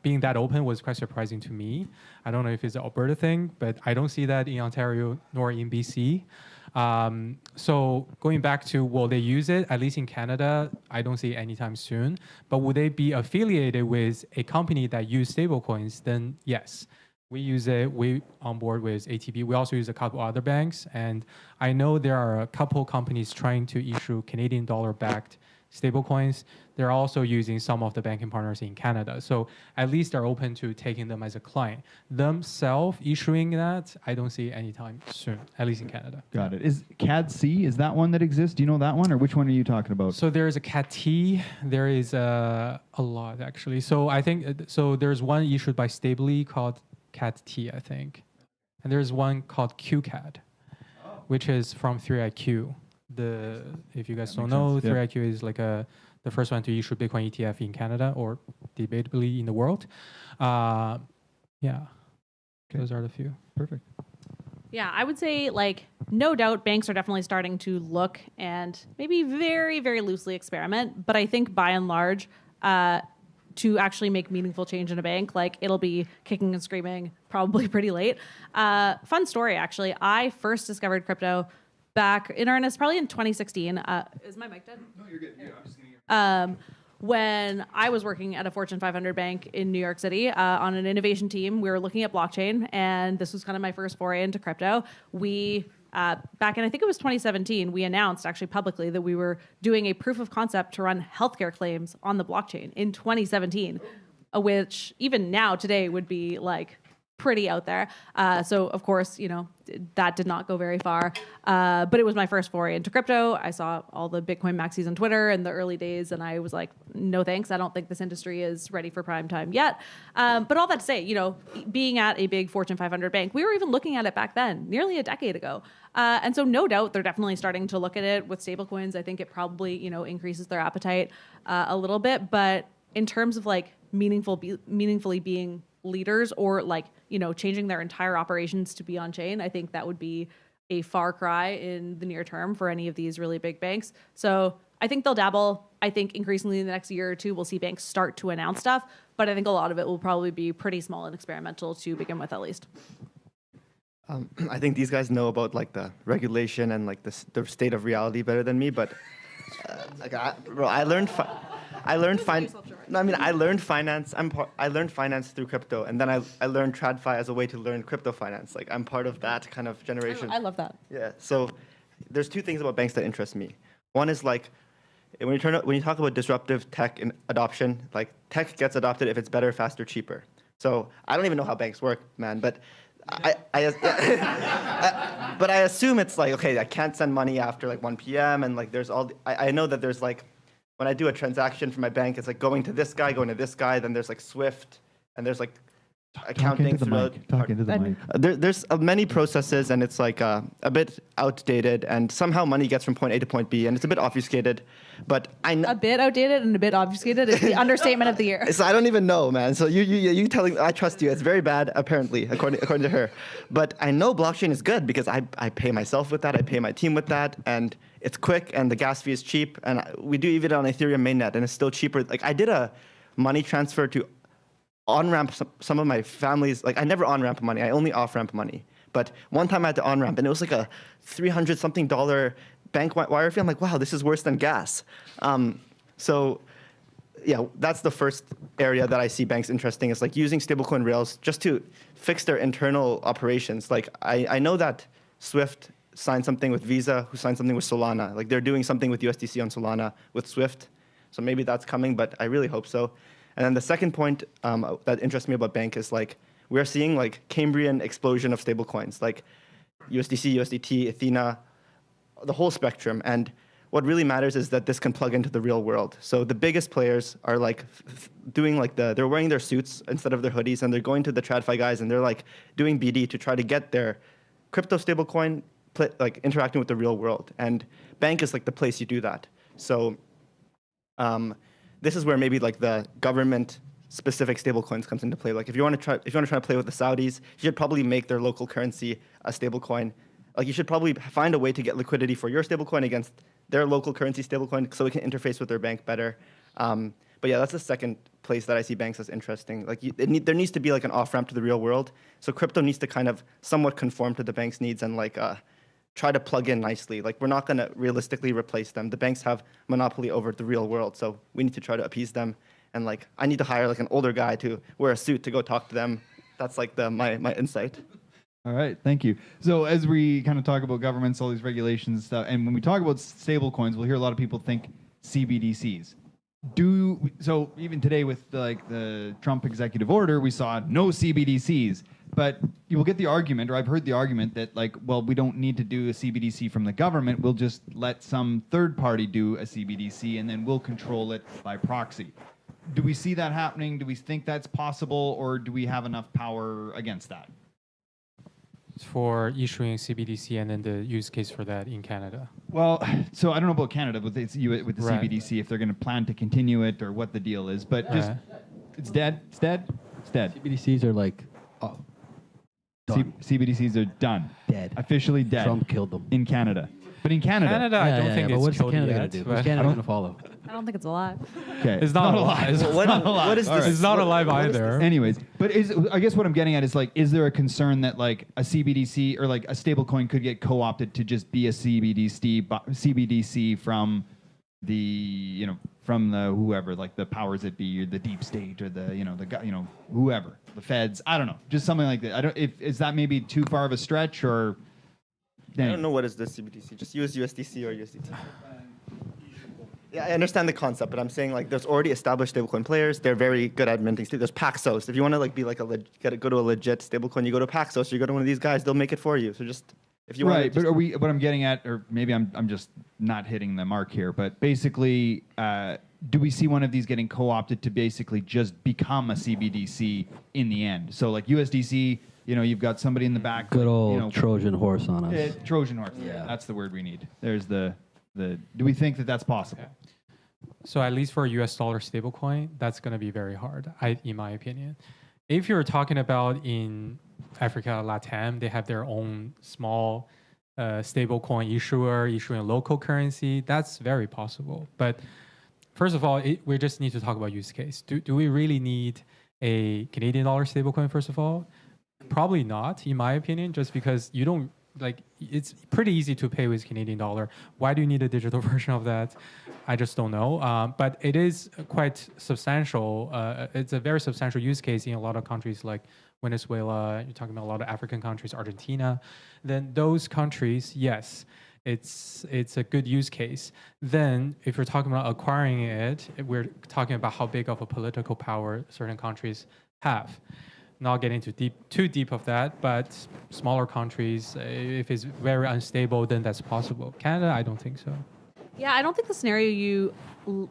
being that open was quite surprising to me. I don't know if it's an Alberta thing, but I don't see that in Ontario nor in BC. So going back to will they use it, at least in Canada, I don't see it anytime soon. But would they be affiliated with a company that use stablecoins? Then yes. We use it. We on board with ATB. We also use a couple other banks, and I know there are a couple companies trying to issue Canadian dollar-backed stablecoins. They're also using some of the banking partners in Canada. So at least they're open to taking them as a client. Themselves issuing that, I don't see anytime soon, at least in Canada. Got it. Is CAD-C, is that one that exists? Do you know that one, or which one are you talking about? So there is a CAD-T. There is a lot, actually. So I think, so there's one issued by Stably called CAD-T, I think. And there's one called QCAD, which is from 3iQ. If you guys don't know, 3iQ is like the first one to issue Bitcoin ETF in Canada, or debatably in the world. Those are the few. Perfect. Yeah, I would say, like, no doubt banks are definitely starting to look and maybe very, very loosely experiment. But I think by and large, to actually make meaningful change in a bank, like, it'll be kicking and screaming probably pretty late. Fun story, actually. I first discovered crypto back in earnest probably in 2016. Is my mic dead? No, you're good. Yeah, I'm just going to when I was working at a Fortune 500 bank in New York City on an innovation team, we were looking at blockchain, and this was kind of my first foray into crypto. We, back in, I think it was 2017, we announced actually publicly that we were doing a proof of concept to run healthcare claims on the blockchain in 2017, which even now today would be like pretty out there. So of course, that did not go very far. But it was my first foray into crypto. I saw all the Bitcoin maxis on Twitter in the early days, and I was like, no thanks. I don't think this industry is ready for prime time yet. But all that to say, being at a big Fortune 500 bank, we were even looking at it back then, nearly a decade ago. And so no doubt they're definitely starting to look at it with stablecoins. I think it probably, increases their appetite a little bit. But in terms of like meaningfully being leaders or like, changing their entire operations to be on chain, I think that would be a far cry in the near term for any of these really big banks. So I think they'll dabble. I think increasingly in the next year or two, we'll see banks start to announce stuff, but I think a lot of it will probably be pretty small and experimental to begin with, at least. I think these guys know about like the regulation and like the state of reality better than me, but I learned finance. I learned finance through crypto, and then I learned TradFi as a way to learn crypto finance. Like, I'm part of that kind of generation. I love that. Yeah. So there's two things about banks that interest me. One is like when you talk about disruptive tech adoption, like tech gets adopted if it's better, faster, cheaper. So I don't even know how banks work, man, but but I assume it's like, okay, I can't send money after like 1 p.m. and like there's I know that there's like, when I do a transaction for my bank, it's like going to this guy, then there's like Swift, and there's like accounting throughout. Talk into the mic. There's many processes, and it's like a bit outdated, and somehow money gets from point A to point B, and it's a bit obfuscated. But I know A bit outdated and a bit obfuscated is the understatement of the year. so I don't even know, man. So you telling, I trust you. It's very bad, apparently, according to her. But I know blockchain is good because I pay myself with that, I pay my team with that, and it's quick, and the gas fee is cheap, and we do even on Ethereum mainnet, and it's still cheaper. Like I did a money transfer to on-ramp some of my family's, like I never on-ramp money, I only off-ramp money. But one time I had to on-ramp, and it was like a $300-something bank wire fee. I'm like, wow, this is worse than gas. So yeah, that's the first area that I see banks interesting, is like using stablecoin rails just to fix their internal operations. Like I know that Swift signed something with Visa, who signed something with Solana. Like they're doing something with USDC on Solana with Swift. So maybe that's coming, but I really hope so. And then the second point that interests me about bank is like we're seeing like Cambrian explosion of stablecoins, like USDC, USDT, Athena, the whole spectrum. And what really matters is that this can plug into the real world. So the biggest players are like doing like they're wearing their suits instead of their hoodies, and they're going to the TradFi guys, and they're like doing BD to try to get their crypto stablecoin like interacting with the real world. And bank is like the place you do that. So this is where maybe like the government specific stablecoins comes into play. Like if you want to try to play with the Saudis, you should probably make their local currency a stablecoin. Like you should probably find a way to get liquidity for your stablecoin against their local currency stablecoin, so it can interface with their bank better. But yeah, that's the second place that I see banks as interesting. Like there needs to be like an off ramp to the real world. So crypto needs to kind of somewhat conform to the bank's needs and like try to plug in nicely. Like we're not going to realistically replace them. The banks have monopoly over the real world, so we need to try to appease them. And like I need to hire like an older guy to wear a suit to go talk to them. That's like my insight. All right, thank you. So as we kind of talk about governments, all these regulations and stuff, and when we talk about stable coins, we'll hear a lot of people think CBDCs. So even today with the Trump executive order, we saw no CBDCs. But you will get the argument, or I've heard the argument that like, well, we don't need to do a CBDC from the government. We'll just let some third party do a CBDC, and then we'll control it by proxy. Do we see that happening? Do we think that's possible, or do we have enough power against that? For issuing CBDC and then the use case for that in Canada. Well, so I don't know about Canada with the Right. CBDC, if they're going to plan to continue it or what the deal is. But just it's dead. It's dead. It's dead. CBDCs are like, done. CBDCs are done. Dead. Officially dead. Trump killed them. In Canada. But in Canada. I don't think but it's what's killed Canada yet. going to do? but- What's Canada going to follow? I don't think it's alive. Okay. It's not alive. It's not alive. What is All this? right. It's not alive either. Anyways, but I guess what I'm getting at is like, is there a concern that like a CBDC or like a stable coin could get co-opted to just be a CBDC from the from the whoever, like the powers that be, or the deep state, or the whoever, the feds, I don't know, just something like that. Is that maybe too far of a stretch, or I don't know what is this CBDC. Just use USDC or USDT. Yeah, I understand the concept, but I'm saying like there's already established stablecoin players. They're very good at minting. There's Paxos. If you want to like be like go to a legit stablecoin, you go to Paxos. Or you go to one of these guys. They'll make it for you. So just if you right. want. But what I'm getting at, or maybe I'm just not hitting the mark here. But basically, do we see one of these getting co-opted to basically just become a CBDC in the end? So like USDC. You've got somebody in the back. Good old Trojan horse on us. Trojan horse. Yeah. That's the word we need. There's the. Do we think that that's possible? So at least for a US dollar stablecoin, that's going to be very hard, in my opinion. If you're talking about in Africa, LATAM, they have their own small stablecoin issuer issuing a local currency. That's very possible. But first of all, we just need to talk about use case. Do we really need a Canadian dollar stablecoin, first of all? Probably not, in my opinion, just because you don't, it's pretty easy to pay with Canadian dollar. Why do you need a digital version of that? I just don't know. But it is quite substantial. It's a very substantial use case in a lot of countries like Venezuela. You're talking about a lot of African countries, Argentina. Then those countries, yes, it's a good use case. Then if we're talking about acquiring it, we're talking about how big of a political power certain countries have. Not getting too deep of that, but smaller countries, if it's very unstable, then that's possible. Canada, I don't think so. Yeah, I don't think the scenario you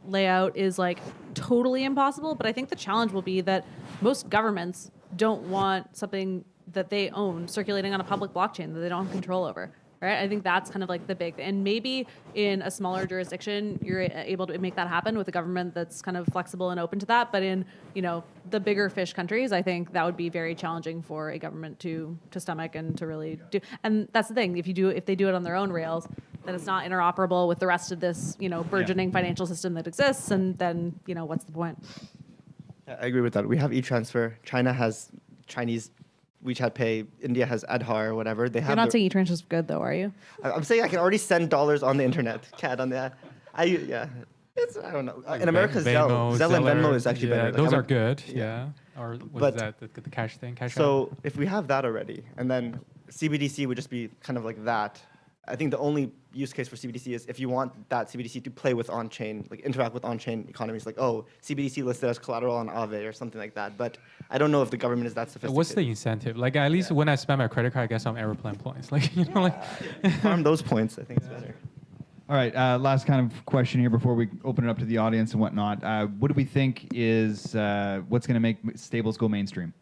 lay out is like totally impossible, but I think the challenge will be that most governments don't want something that they own circulating on a public blockchain that they don't have control over. Right? I think that's kind of like the big, and maybe in a smaller jurisdiction, you're able to make that happen with a government that's kind of flexible and open to that. But in, the bigger fish countries, I think that would be very challenging for a government to stomach and to really do. And that's the thing. If they do it on their own rails, then it's not interoperable with the rest of this, burgeoning financial system that exists. And then, what's the point? Yeah, I agree with that. We have e-transfer. China has Chinese WeChat Pay. India has Aadhaar or whatever. You're not saying e-transfer is good, though, are you? I'm saying I can already send dollars on the internet. CAD on the. I don't know. In America, Zelle and Venmo is actually better. Those are good. Yeah. Or what is that? The cash thing. So if we have that already, and then CBDC would just be kind of like that. I think the only use case for CBDC is if you want that CBDC to play with on-chain, like interact with on-chain economies, like, CBDC listed as collateral on Aave or something like that. But I don't know if the government is that sophisticated. What's the incentive? Like, at least when I spend my credit card, I get some airplane points. Like, farm those points, I think it's better. All right, last kind of question here before we open it up to the audience and whatnot. What do we think is what's going to make stables go mainstream?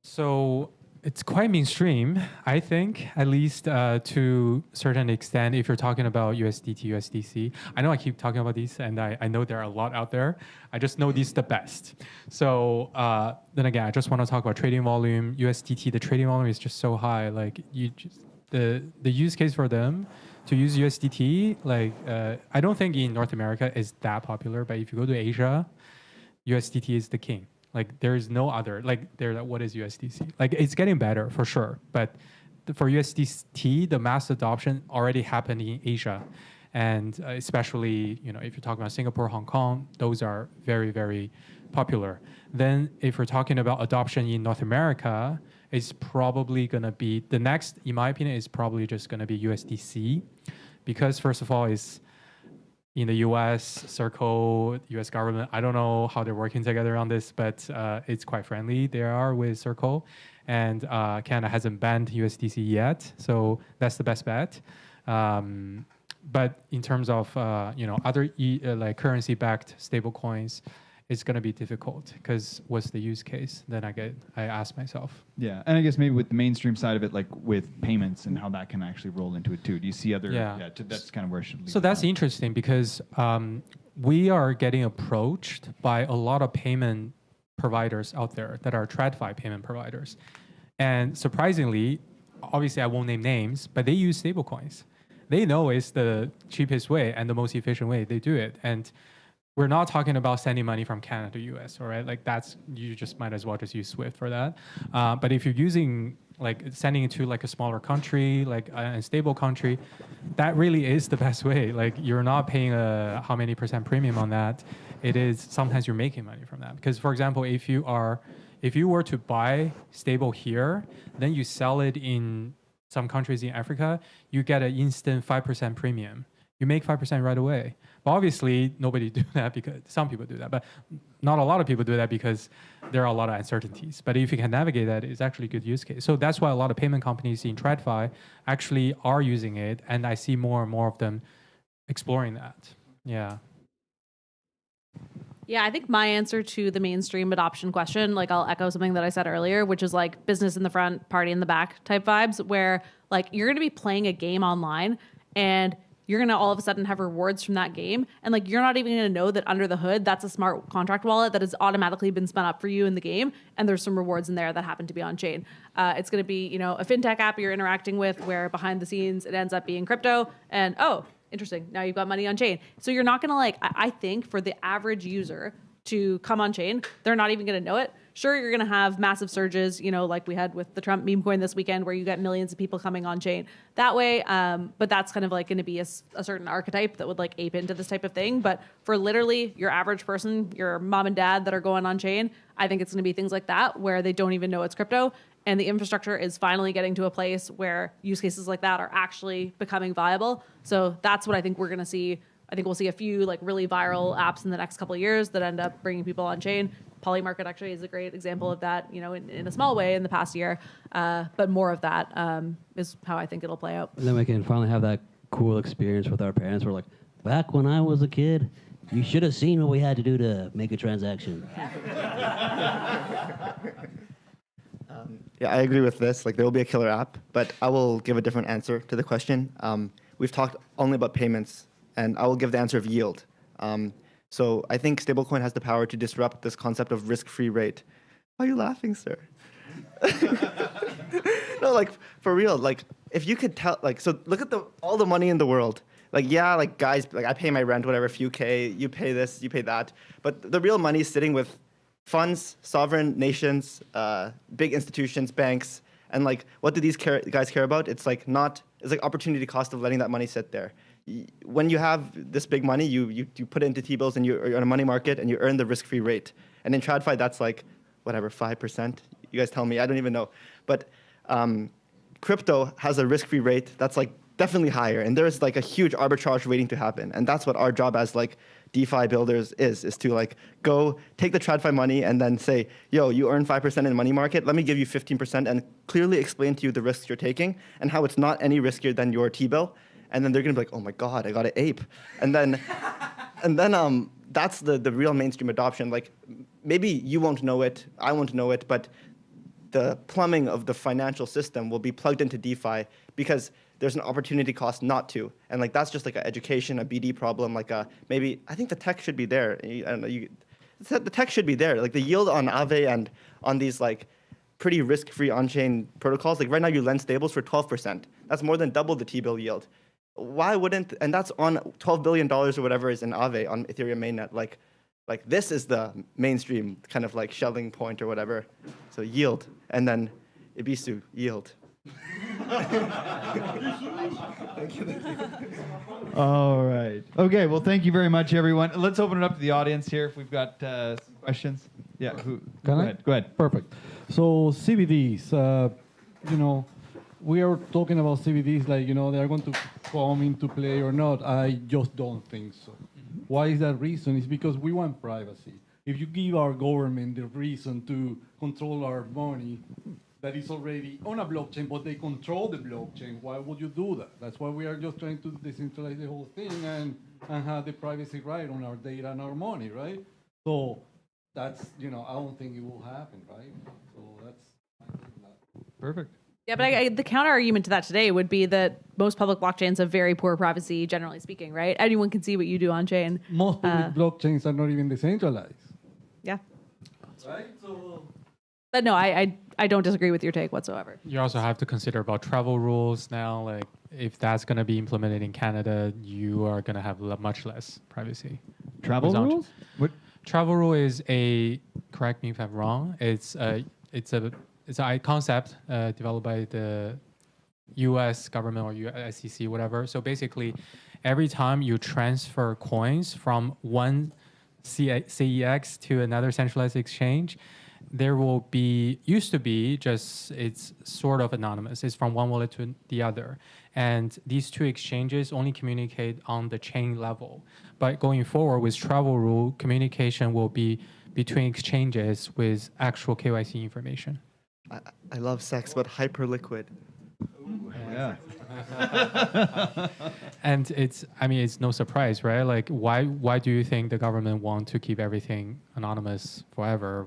So it's quite mainstream, I think, at least to a certain extent, if you're talking about USDT, USDC. I know I keep talking about these, and I know there are a lot out there. I just know these the best. So then again, I just want to talk about trading volume. USDT, the trading volume is just so high. Like, the use case for them to use USDT, I don't think in North America is that popular, but if you go to Asia, USDT is the king. Like, there is no other, what is USDC? Like, it's getting better for sure. But for USDT, the mass adoption already happened in Asia. And especially, if you're talking about Singapore, Hong Kong, those are very, very popular. Then if we're talking about adoption in North America, it's probably going to be, the next, in my opinion, is probably just going to be USDC. Because first of all, it's in the US, Circle, US government, I don't know how they're working together on this, but it's quite friendly. They are with Circle, and Canada hasn't banned USDC yet, so that's the best bet. But in terms of other currency-backed stablecoins, it's going to be difficult because what's the use case? Then I ask myself. Yeah, and I guess maybe with the mainstream side of it, like with payments and how that can actually roll into it too. Do you see other? That's kind of where it should lead. So that's interesting because we are getting approached by a lot of payment providers out there that are TradFi payment providers, and surprisingly, obviously I won't name names, but they use stablecoins. They know it's the cheapest way and the most efficient way they do it, and we're not talking about sending money from Canada to US, all right? Like, that's, you just might as well just use SWIFT for that. But if you're using, sending it to a smaller country, a stable country, that really is the best way. Like, you're not paying how many % premium on that. It is, sometimes you're making money from that. Because, for example, if you were to buy stable here, then you sell it in some countries in Africa, you get an instant 5% premium. You make 5% right away. But obviously, nobody do that because some people do that, but not a lot of people do that because there are a lot of uncertainties. But if you can navigate that, it's actually a good use case. So that's why a lot of payment companies in TradFi actually are using it, and I see more and more of them exploring that. Yeah. Yeah, I think my answer to the mainstream adoption question, I'll echo something that I said earlier, which is business in the front, party in the back type vibes, where you're going to be playing a game online and you're going to all of a sudden have rewards from that game. And you're not even going to know that under the hood, that's a smart contract wallet that has automatically been spun up for you in the game. And there's some rewards in there that happen to be on chain. It's going to be, a fintech app you're interacting with where behind the scenes, it ends up being crypto. And, interesting, now you've got money on chain. So you're not going to I think for the average user to come on chain, they're not even going to know it. Sure, you're going to have massive surges, like we had with the Trump meme coin this weekend, where you get millions of people coming on chain that way. But that's kind of going to be a certain archetype that would ape into this type of thing. But for literally your average person, your mom and dad that are going on chain, I think it's going to be things like that where they don't even know it's crypto. and the infrastructure is finally getting to a place where use cases like that are actually becoming viable. So that's what I think we're going to see. I think we'll see a few like really viral apps in the next couple of years that end up bringing people on chain. Polymarket actually is a great example of that, in a small way in the past year. But more of that is how I think it'll play out. And then we can finally have that cool experience with our parents. We're like, back when I was a kid, you should have seen what we had to do to make a transaction. Yeah, I agree with this. Like, there will be a killer app, but I will give a different answer to the question. We've talked only about payments, and I will give the answer of yield. So I think stablecoin has the power to disrupt this concept of risk-free rate. Why are you laughing, sir? No, like, for real. Like, if you could tell, like, so look at all the money in the world. Like, yeah, like, guys, like, I pay my rent, whatever, a few K, you pay this, you pay that. But the real money is sitting with funds, sovereign nations, big institutions, banks, and like, what do these guys care about? It's like opportunity cost of letting that money sit there. When you have this big money, you put it into T-bills and you're on a money market and you earn the risk-free rate. And in TradFi, that's like, whatever, 5%. You guys tell me, I don't even know. But crypto has a risk-free rate that's like definitely higher, and there's like a huge arbitrage waiting to happen. And that's what our job as like DeFi builders is to like go take the TradFi money and then say, yo, you earn 5% in the money market, let me give you 15% and clearly explain to you the risks you're taking and how it's not any riskier than your T-bill. And then they're gonna be like, oh my God, I got an ape. And then that's the real mainstream adoption. Like, maybe you won't know it, I won't know it, but the plumbing of the financial system will be plugged into DeFi because there's an opportunity cost not to. And like, that's just like an education, a BD problem, like maybe, I think the tech should be there. I don't know, the tech should be there. Like the yield on Aave and on these like pretty risk-free on-chain protocols, like right now you lend stables for 12%. That's more than double the T-bill yield. Why wouldn't, and that's on $12 billion or whatever is in Aave on Ethereum mainnet. Like this is the mainstream kind of like shelling point or whatever. So yield, and then Ibisu, yield. All right. Okay, well, thank you very much, everyone. Let's open it up to the audience here if we've got some questions. Yeah, go ahead. Go ahead. Perfect. So CBDs, we are talking about CBDs like, they are going to come into play or not. I just don't think so. Why is that reason? It's because we want privacy. If you give our government the reason to control our money that is already on a blockchain, but they control the blockchain, why would you do that? That's why we are just trying to decentralize the whole thing and have the privacy right on our data and our money, right? So that's, I don't think it will happen, right? So that's Perfect. Yeah, but the counter argument to that today would be that most public blockchains have very poor privacy, generally speaking, right? Anyone can see what you do on chain. most public blockchains are not even decentralized. Yeah. Right? So But no, I don't disagree with your take whatsoever. You also have to consider about travel rules now. Like, if that's going to be implemented in Canada, you are going to have much less privacy. Travel rules? What? Travel rule is correct me if I'm wrong. It's a concept developed by the U.S. government or SEC, whatever. So basically, every time you transfer coins from one CEX to another centralized exchange, there will used to be it's sort of anonymous. It's from one wallet to the other. And these two exchanges only communicate on the chain level. But going forward with travel rule, communication will be between exchanges with actual KYC information. I love sex, but hyper-liquid. Yeah. And it's no surprise, right? Like, why do you think the government want to keep everything anonymous forever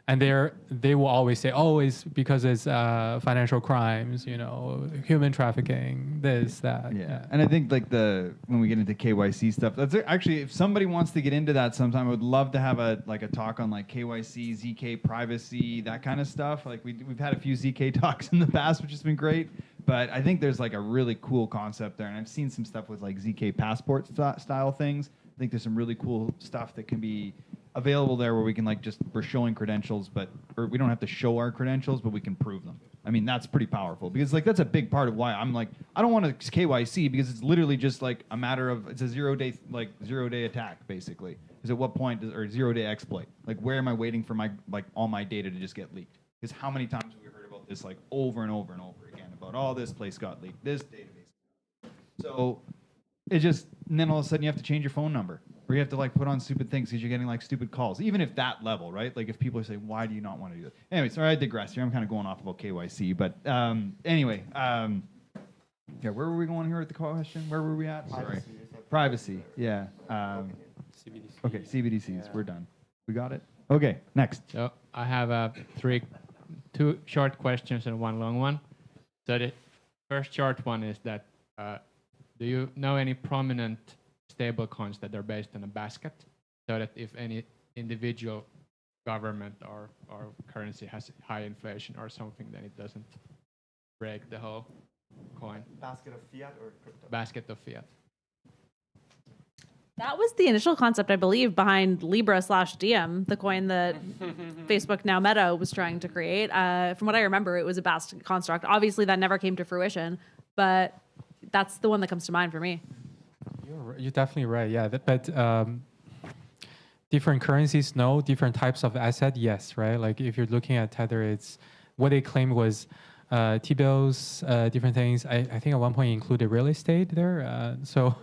and they will always say, oh, it's because it's financial crimes, human trafficking, this, that. Yeah. And I think like when we get into KYC stuff, that's actually, if somebody wants to get into that sometime, I would love to have a talk on like KYC, ZK privacy, that kind of stuff. Like we've had a few ZK talks in the past, which has been great. But I think there's like a really cool concept there. And I've seen some stuff with like ZK passport style things. I think there's some really cool stuff that can be available there where we can we're showing credentials, or we don't have to show our credentials, but we can prove them. I mean, that's pretty powerful because that's a big part of why I'm like, I don't want to KYC because it's literally just like a matter of, it's a zero-day attack basically. Is at what point or zero-day exploit? Like, where am I waiting for all my data to just get leaked? Because how many times have we about this like over and over and over again about all this place got leaked, this database. So it just, and then all of a sudden you have to change your phone number, or you have to like put on stupid things because you're getting like stupid calls, even if that level, right? Like if people are saying, why do you not want to do that? Anyway, sorry, I digress here. I'm kind of going off about KYC, but anyway, yeah, where were we going here with the question? Where were we at? Sorry. Privacy, yeah. CBDC. Okay, CBDCs, we're done. We got it? Okay, next. So I have two short questions and one long one. So the first short one is that do you know any prominent stablecoins that are based on a basket, so that if any individual government or currency has high inflation or something, then it doesn't break the whole coin? Basket of fiat or crypto? Basket of fiat. That was the initial concept, I believe, behind Libra/Diem, the coin that Facebook, now Meta, was trying to create. From what I remember, it was a basket construct. Obviously, that never came to fruition, but that's the one that comes to mind for me. You're definitely right. Yeah, but different currencies, no. Different types of asset, yes. Right. Like if you're looking at Tether, it's what they claimed was T-bills, different things. I think at one point included real estate there. So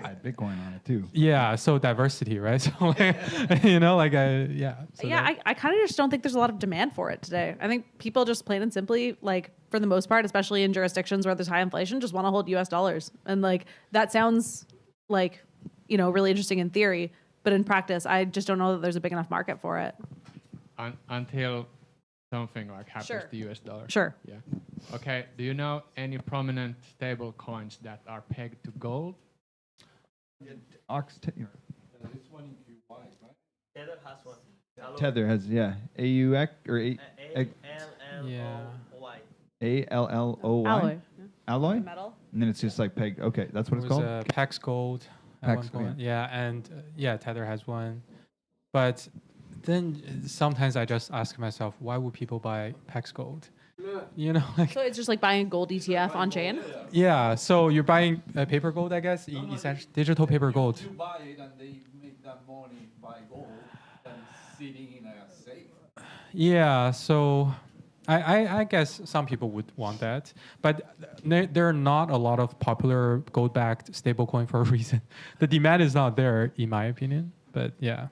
I had Bitcoin on it too. yeah. So diversity, right? So like, you know, like yeah. So Yeah, I kind of just don't think there's a lot of demand for it today. I think people just plain and simply, like, for the most part, especially in jurisdictions where there's high inflation, just want to hold US dollars. And like, that sounds like, you know, really interesting in theory, but in practice, I just don't know that there's a big enough market for it. Until something like happens Sure. to the US dollar. Sure. Yeah. Okay. Do you know any prominent stable coins that are pegged to gold? Tether has one. Tether has, yeah, AUX or Yeah. ALLOY. Alloy. Alloy? Metal. And then it's just like peg. Okay, that's what It it's was called. Pax Gold. At Pax one Gold, point. Yeah, and yeah, Tether has one. But then sometimes I just ask myself, why would people buy Pax Gold? You know, like So it's just like buying a gold ETF on chain? yeah. So you're buying paper gold, I guess, essentially digital paper gold. You buy it and they make that money by gold and sitting in a safe. Yeah. So I guess some people would want that, but there are not a lot of popular gold-backed stablecoin for a reason. The demand is not there, in my opinion. But yeah.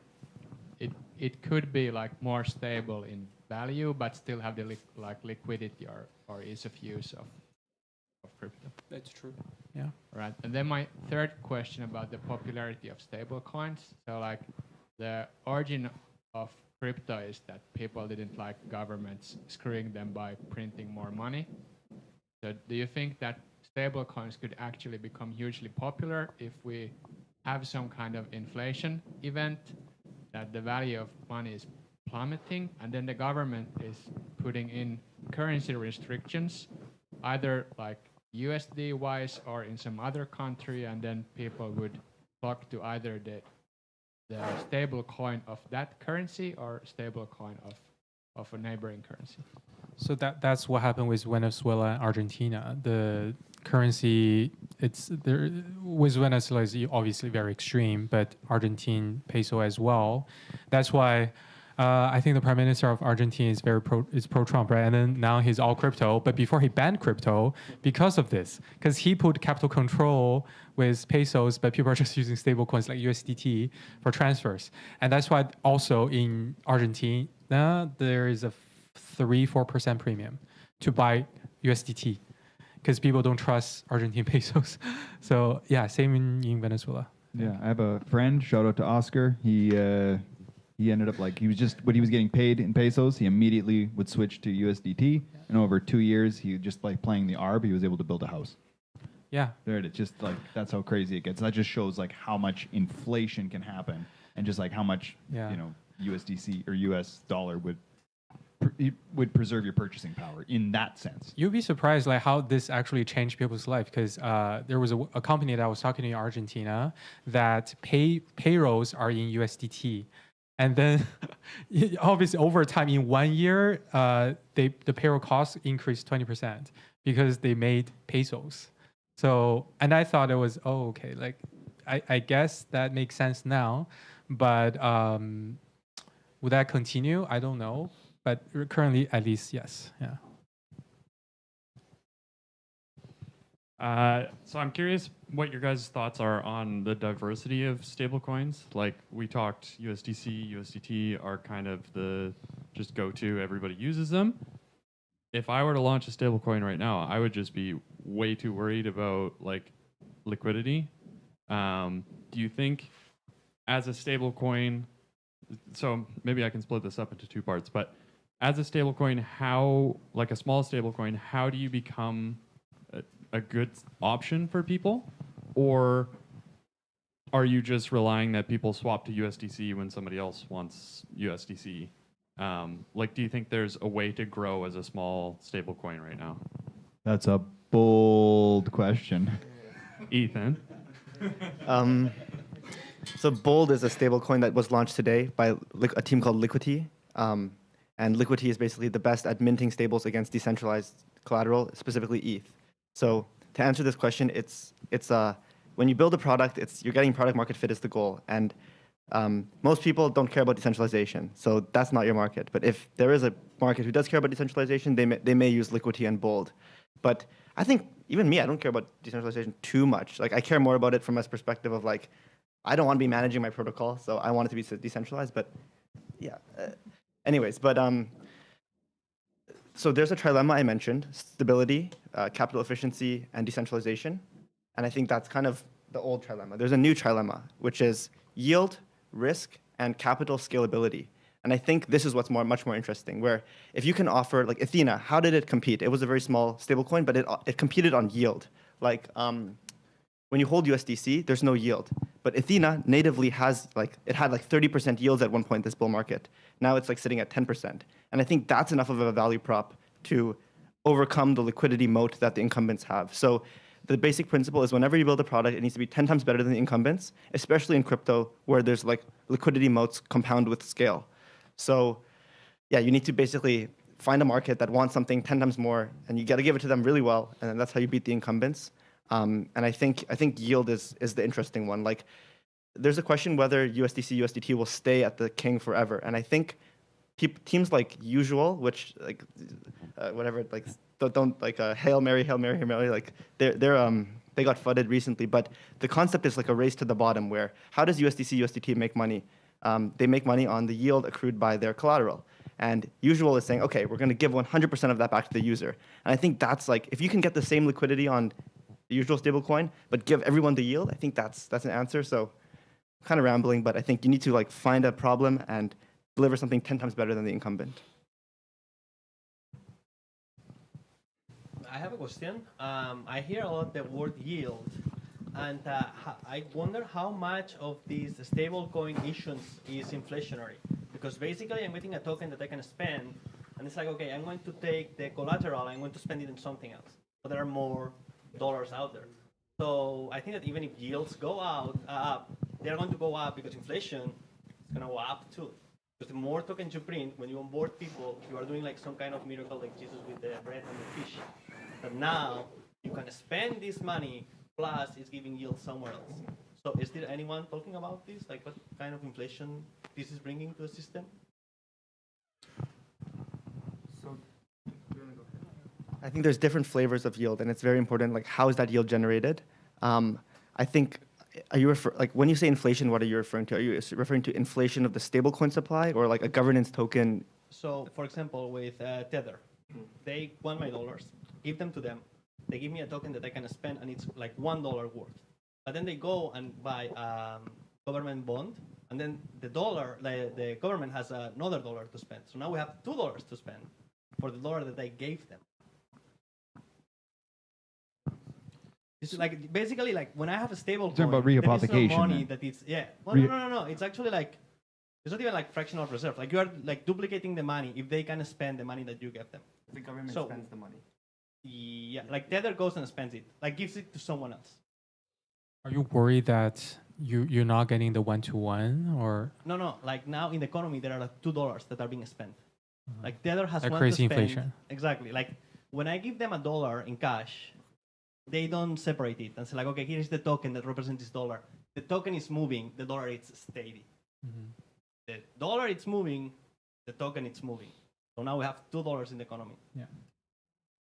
It could be like more stable in value, but still have the liquidity or ease of use of crypto. That's true. Yeah. Right. And then my third question about the popularity of stable coins. So like the origin of crypto is that people didn't like governments screwing them by printing more money. So do you think that stable coins could actually become hugely popular if we have some kind of inflation event, that the value of money is plummeting, and then the government is putting in currency restrictions, either like USD wise or in some other country, and then people would flock to either the stable coin of that currency or stable coin of a neighboring currency? So that's what happened with Venezuela and Argentina. The currency, with Venezuela is obviously very extreme, but Argentine peso as well. That's why I think the prime minister of Argentina is pro-Trump, right? And then now he's all crypto. But before he banned crypto because of this, because he put capital control with pesos, but people are just using stable coins like USDT for transfers. And that's why also in Argentina there is a 3-4% premium to buy USDT, because people don't trust Argentine pesos. So yeah, same in Venezuela. Yeah, I have a friend. Shout out to Oscar. He ended up like he was getting paid in pesos. He immediately would switch to USDT, and over 2 years, he just like playing the ARB, he was able to build a house. Yeah, There it is. Just like that's how crazy it gets. That just shows like how much inflation can happen, and just like how much USDC or US dollar would preserve your purchasing power in that sense. you'd be surprised like how this actually changed people's life, because there was a company that I was talking to in Argentina that payrolls are in USDT. And then obviously over time in 1 year, the payroll costs increased 20% because they made pesos. So, and I thought it was, okay, like I guess that makes sense now, but would that continue? I don't know. but currently, at least, yes. Yeah. So I'm curious what your guys' thoughts are on the diversity of stablecoins. Like we talked, USDC, USDT are kind of the just go-to. Everybody uses them. If I were to launch a stablecoin right now, I would just be way too worried about like liquidity. Do you think, as a stablecoin, so maybe I can split this up into two parts, but as a stablecoin, how, like a small stablecoin, how do you become a good option for people? Or are you just relying that people swap to USDC when somebody else wants USDC? Like, do you think there's a way to grow as a small stablecoin right now? That's a bold question. Ethan? So Bold is a stablecoin that was launched today by a team called Liquidity. And Liquidity is basically the best at minting stables against decentralized collateral, specifically ETH. So to answer this question, it's when you build a product, you're getting product market fit is the goal. And most people don't care about decentralization, so that's not your market. But if there is a market who does care about decentralization, they may use Liquidity and Bold. But I think even me, I don't care about decentralization too much. Like I care more about it from a perspective of like, I don't want to be managing my protocol, so I want it to be decentralized. But yeah, anyways, but so there's a trilemma I mentioned: stability, capital efficiency, and decentralization. And I think that's kind of the old trilemma. There's a new trilemma, which is yield, risk, and capital scalability. And I think this is what's much more interesting, where if you can offer, like Athena, how did it compete? It was a very small stablecoin, but it competed on yield. Like when you hold USDC, there's no yield. But Athena natively has, like, it had like 30% yields at one point this bull market. Now it's like sitting at 10%. And I think that's enough of a value prop to overcome the liquidity moat that the incumbents have. So the basic principle is whenever you build a product, it needs to be 10 times better than the incumbents, especially in crypto where there's like liquidity moats compound with scale. So yeah, you need to basically find a market that wants something 10 times more, and you got to give it to them really well, and then that's how you beat the incumbents. And I think yield is the interesting one. Like, there's a question whether USDC, USDT will stay at the king forever, and I think teams like Usual, which like whatever, like don't like Hail Mary, Hail Mary, Hail Mary, like they got flooded recently, but the concept is like a race to the bottom, where how does USDC, USDT make money? They make money on the yield accrued by their collateral. And Usual is saying, okay, we're going to give 100% of that back to the user. And I think that's like, if you can get the same liquidity on the Usual stablecoin, but give everyone the yield, I think that's an answer. So kind of rambling, but I think you need to like find a problem and deliver something 10 times better than the incumbent. I have a question. I hear a lot the word yield, and I wonder how much of these stablecoin issuance is inflationary. Because basically, I'm getting a token that I can spend, and it's like, okay, I'm going to take the collateral, I'm going to spend it in something else. So there are more dollars out there. So I think that even if yields go up, they're going to go up because inflation is going to go up too. Because the more tokens you print, when you onboard people, you are doing like some kind of miracle like Jesus with the bread and the fish. But now you can spend this money, plus it's giving yield somewhere else. So is there anyone talking about this? Like what kind of inflation this is bringing to the system? I think there's different flavors of yield, and it's very important. Like, how is that yield generated? I think, like when you say inflation, what are you referring to? Are you referring to inflation of the stablecoin supply, or like a governance token? So, for example, with Tether, they want my dollars, give them to them. They give me a token that I can spend, and it's like $1 worth. But then they go and buy a government bond, and then the government has another dollar to spend. So now we have $2 to spend for the dollar that I gave them. It's like basically like when I have a stable coin, about there is rehypothecation, no money then. that it's Well, no. It's actually like it's not even like fractional reserve. Like you are like duplicating the money if they can spend the money that you give them. The government spends the money. Yeah, like Tether goes and spends it, like gives it to someone else. Are you worried that you're not getting the one-to-one, or No. Like now in the economy, there are like $2 that are being spent. Like Tether has Like one crazy to spend. inflation. Exactly. Like when I give them $1 in cash, they don't separate it and say like, okay, here's the token that represents this dollar. The token is moving, the dollar is steady. The dollar it's moving, the token it's moving. So now we have $2 in the economy. Yeah.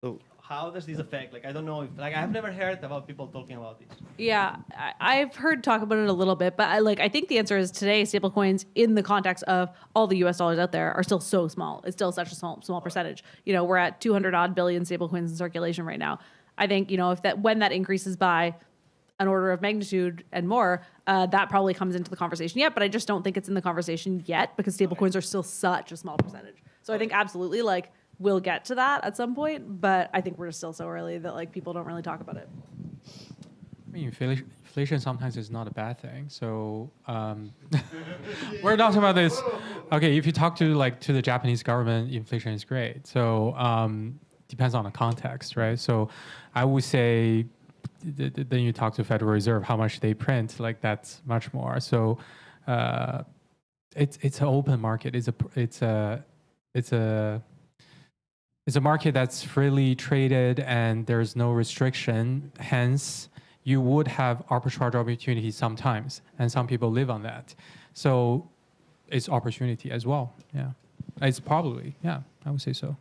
So How does this affect? Like, I don't know if, like, I've never heard about people talking about this. Yeah, I've heard talk about it a little bit, but I think the answer is today stablecoins in the context of all the US dollars out there are still so small. It's still such a small percentage. You know, we're at 200 odd billion stablecoins in circulation right now. I think, you know, when that increases by an order of magnitude and more, that probably comes into the conversation yet, but I just don't think it's in the conversation yet because stablecoins are still such a small percentage. So I think absolutely, like, we'll get to that at some point, but I think we're just still so early that, like, people don't really talk about it. I mean, inflation sometimes is not a bad thing. So we're not talking about this. Okay, if you talk to the Japanese government, inflation is great. So depends on the context, right? So I would say then you talk to Federal Reserve, how much they print, like that's much more. So it's an open market. It's a market that's freely traded and there's no restriction. Hence, you would have arbitrage opportunities sometimes, and some people live on that. So it's opportunity as well. Yeah, it's probably, yeah, I would say so.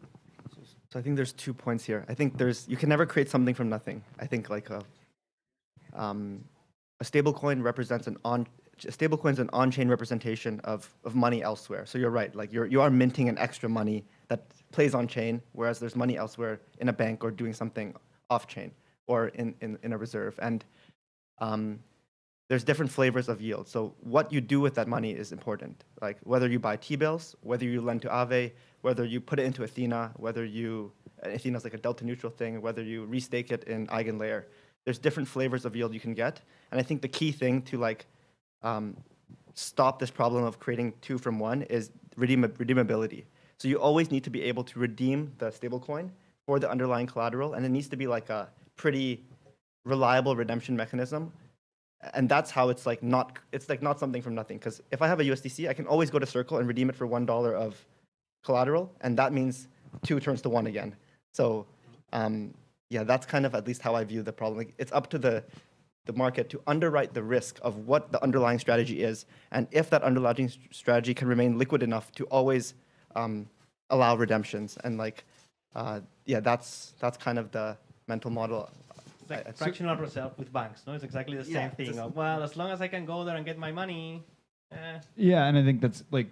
So I think there's 2 points here. I think you can never create something from nothing. I think like a stablecoin represents a stablecoin is an on-chain representation of money elsewhere. So you're right, like you are minting an extra money that plays on-chain, whereas there's money elsewhere in a bank or doing something off-chain or in a reserve. And there's different flavors of yield. So what you do with that money is important. Like whether you buy T-bills, whether you lend to Aave, whether you put it into Athena, Athena's like a delta neutral thing, whether you restake it in Eigenlayer. There's different flavors of yield you can get. And I think the key thing to like stop this problem of creating two from one is redeemability. So you always need to be able to redeem the stablecoin for the underlying collateral, and it needs to be like a pretty reliable redemption mechanism. And that's how it's like not something from nothing. Because if I have a USDC, I can always go to Circle and redeem it for $1 of collateral, and that means 2 turns to 1 again. So yeah, that's kind of at least how I view the problem. Like, it's up to the market to underwrite the risk of what the underlying strategy is, and if that underlying strategy can remain liquid enough to always allow redemptions. And like, yeah, that's kind of the mental model. It's like fractional reserve with banks, no? It's exactly the same thing. Well, as long as I can go there and get my money. Yeah, and I think that's like,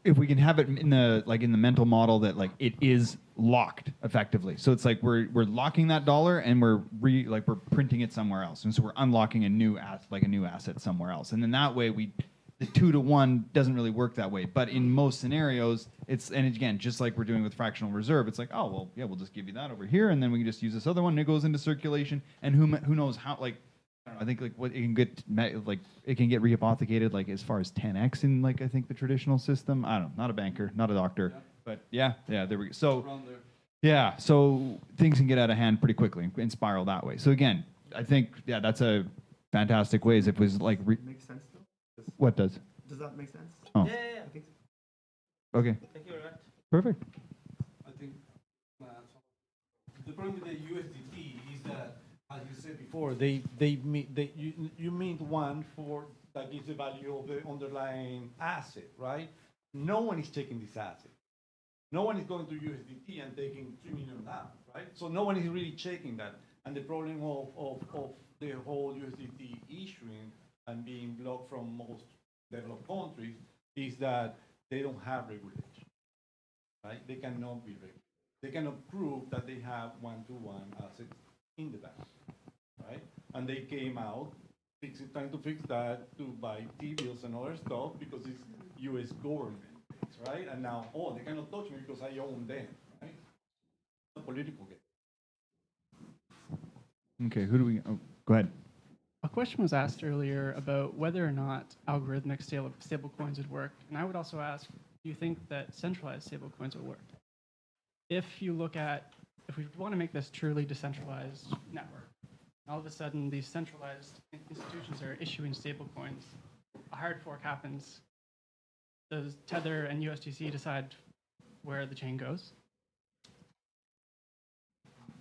if we can have it in the mental model that like it is locked effectively. So it's like we're locking that dollar and we're printing it somewhere else, and so we're unlocking a new asset somewhere else. And then that way the 2 to 1 doesn't really work that way. But in most scenarios, and again, just like we're doing with fractional reserve, it's like, oh well, yeah, we'll just give you that over here, and then we can just use this other one, and it goes into circulation. And who knows how, like, I think like what it can get, like it can get rehypothecated like as far as 10x in like I think the traditional system. I don't know, not a banker, not a doctor, but yeah, there we go. So yeah, so things can get out of hand pretty quickly and spiral that way. So again, I think that's a fantastic way. Is if it was like makes sense though. What does? Does that make sense? Oh. Yeah. I think so. Okay. Thank you very much. Perfect. I think the problem with the USDT is that, as you said before, you mint one for that gives the value of the underlying asset, right? No one is taking this asset. No one is going to USDT and taking 3 million down, right? So no one is really checking that. And the problem of the whole USDT issuing and being blocked from most developed countries is that they don't have regulation, right? They cannot be regulated. They cannot prove that they have one-to-one assets in the bank, right? And they came out trying to fix that to buy T-bills and other stuff because it's U.S. government, right? And now, they cannot touch me because I own them, right? It's a political game. Okay, who do we? Oh, go ahead. A question was asked earlier about whether or not algorithmic stablecoins would work. And I would also ask, do you think that centralized stablecoins would work? If we want to make this truly decentralized network, all of a sudden these centralized institutions are issuing stablecoins, a hard fork happens, does Tether and USDC decide where the chain goes?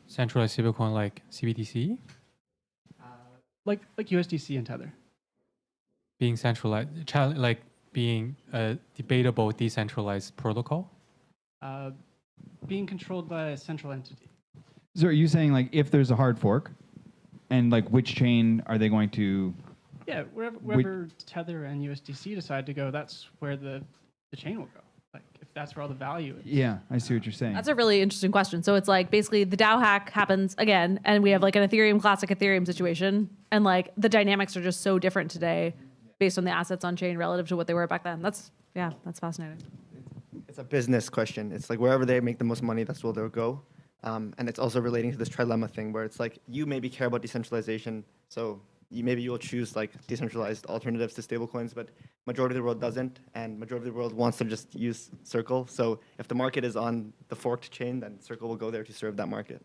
Centralized stablecoin like CBDC? Like USDC and Tether. Being centralized, like being a debatable decentralized protocol? being controlled by a central entity. So are you saying like if there's a hard fork, and like which chain are they going to? Yeah, wherever Tether and USDC decide to go, that's where the chain will go. Like if that's where all the value is. Yeah, I see what you're saying. That's a really interesting question. So it's like basically the DAO hack happens again, and we have like an classic Ethereum situation, and like the dynamics are just so different today based on the assets on chain relative to what they were back then. That's fascinating. It's a business question. It's like wherever they make the most money, that's where they'll go. And it's also relating to this trilemma thing where it's like you maybe care about decentralization, so maybe you'll choose like decentralized alternatives to stablecoins, but majority of the world doesn't, and majority of the world wants to just use Circle. So if the market is on the forked chain, then Circle will go there to serve that market.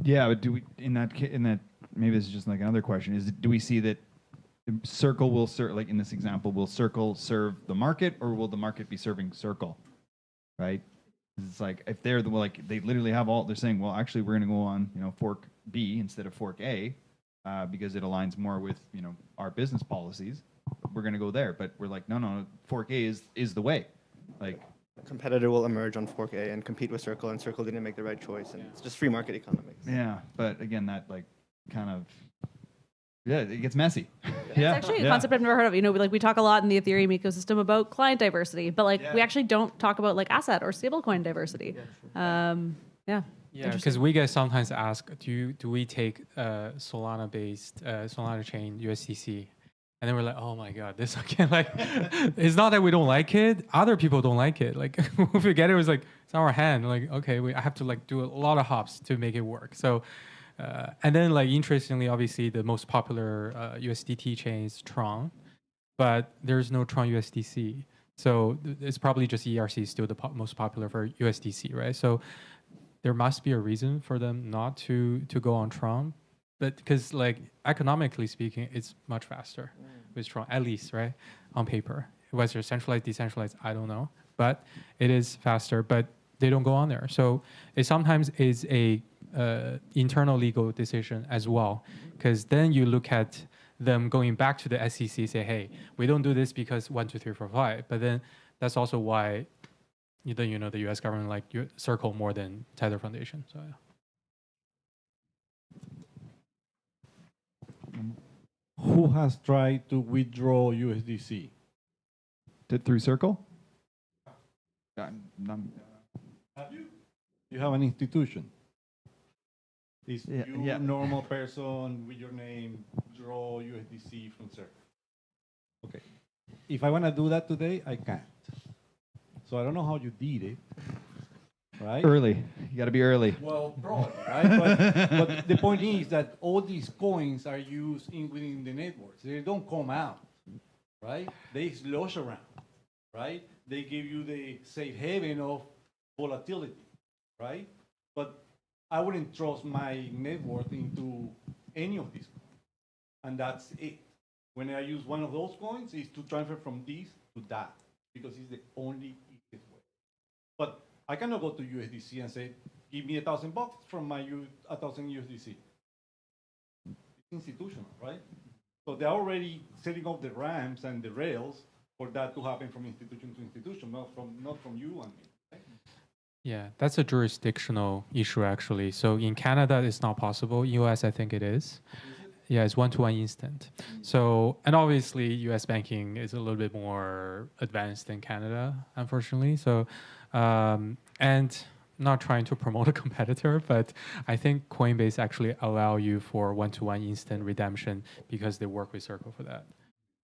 Yeah, but do we in that maybe this is just like another question, do we see that Circle will serve, like in this example, will Circle serve the market, or will the market be serving Circle, right? It's like if they're they literally have they're saying, well, actually we're going to go on fork B instead of fork A because it aligns more with our business policies. We're going to go there, but we're like, no, fork A is the way. Like a competitor will emerge on fork A and compete with Circle, and Circle didn't make the right choice, and it's just free market economics. Yeah, but again, that kind of it gets messy. It's actually a concept I've never heard of. We talk a lot in the Ethereum ecosystem about client diversity, but we actually don't talk about asset or stablecoin diversity. Yeah, because we guys sometimes ask, do we take Solana-based Solana chain USDC? And then we're like, oh my god, this again. It's not that we don't like it; other people don't like it. If we get it, it's it's our hand. Okay, I have to do a lot of hops to make it work. So. And then, interestingly, obviously, the most popular USDT chain is Tron, but there's no Tron USDC. So it's probably just ERC is still the most popular for USDC, right? So there must be a reason for them not to go on Tron, but because economically speaking, it's much faster with Tron, at least, right, on paper. Whether centralized, decentralized, I don't know, but it is faster. But they don't go on there. So it sometimes is a internal legal decision as well, because then you look at them going back to the SEC, say, hey, we don't do this because 1, 2, 3, 4, 5. But then that's also why the U.S. government Circle more than Tether Foundation. So yeah. Who has tried to withdraw USDC? Through Circle? Have you? You have an institution. Is you normal person with your name draw USDC from Circle? Okay. If I want to do that today, I can't. So I don't know how you did it, right? Early. You got to be early. Well, probably, right? but the point is that all these coins are used within the networks. They don't come out, right? They slosh around, right? They give you the safe haven of volatility, right? But I wouldn't trust my net worth into any of these coins. And that's it. When I use one of those coins, is to transfer from this to that, because it's the only easiest way. But I cannot go to USDC and say, give me $1,000 from my 1,000 USDC. It's institutional, right? So they're already setting up the ramps and the rails for that to happen from institution to institution, not from you and me. Right? Yeah, that's a jurisdictional issue actually. So in Canada, it's not possible. US, I think it is. Yeah, it's one-to-one instant. So, and obviously, U.S. banking is a little bit more advanced than Canada, unfortunately. So, and not trying to promote a competitor, but I think Coinbase actually allow you for one-to-one instant redemption because they work with Circle for that.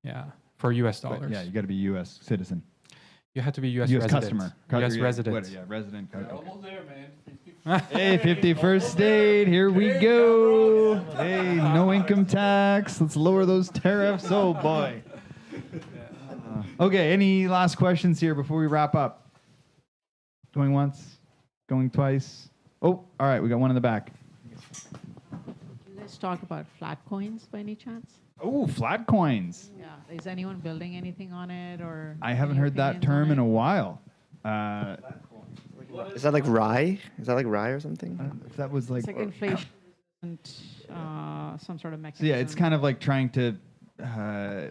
Yeah, for U.S. dollars. But yeah, you got to be U.S. citizen. You have to be U.S. US resident. customer. U.S. resident. Yeah, resident. Almost there, man. Hey, 51st state, here we go. Hey, no income tax. Let's lower those tariffs. Oh, boy. Okay, any last questions here before we wrap up? Going once, going twice. Oh, all right, we got one in the back. Let's talk about flat coins by any chance. Oh, flat coins. Yeah, is anyone building anything on it, or? I haven't heard that term in a while. Is that like rye? Is that like rye or something? If that was like... It's like inflation and some sort of mechanism. So yeah, it's kind of like trying to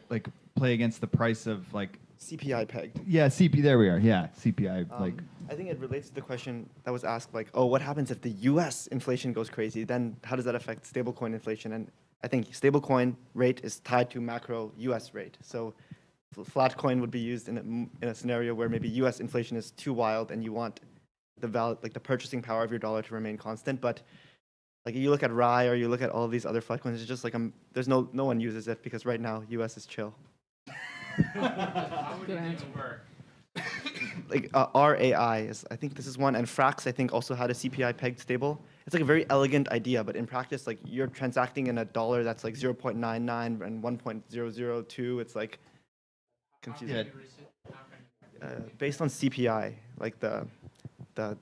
like play against the price of like CPI pegged. Yeah, There we are. Yeah, CPI. Like, I think it relates to the question that was asked, like, oh, what happens if the U.S. inflation goes crazy? Then how does that affect stablecoin inflation? And I think stablecoin rate is tied to macro U.S. rate. So flat coin would be used in a scenario where maybe U.S. inflation is too wild and you want the purchasing power of your dollar to remain constant. But like you look at RAI or you look at all of these other flat coins, it's just like there's no one uses it because right now U.S. is chill. Good answer. Like RAI is, I think this is one, and Frax I think also had a CPI pegged stable. It's like a very elegant idea, but in practice, like you're transacting in a dollar that's like 0.99 and 1.002. It's like confusing. Based on CPI, like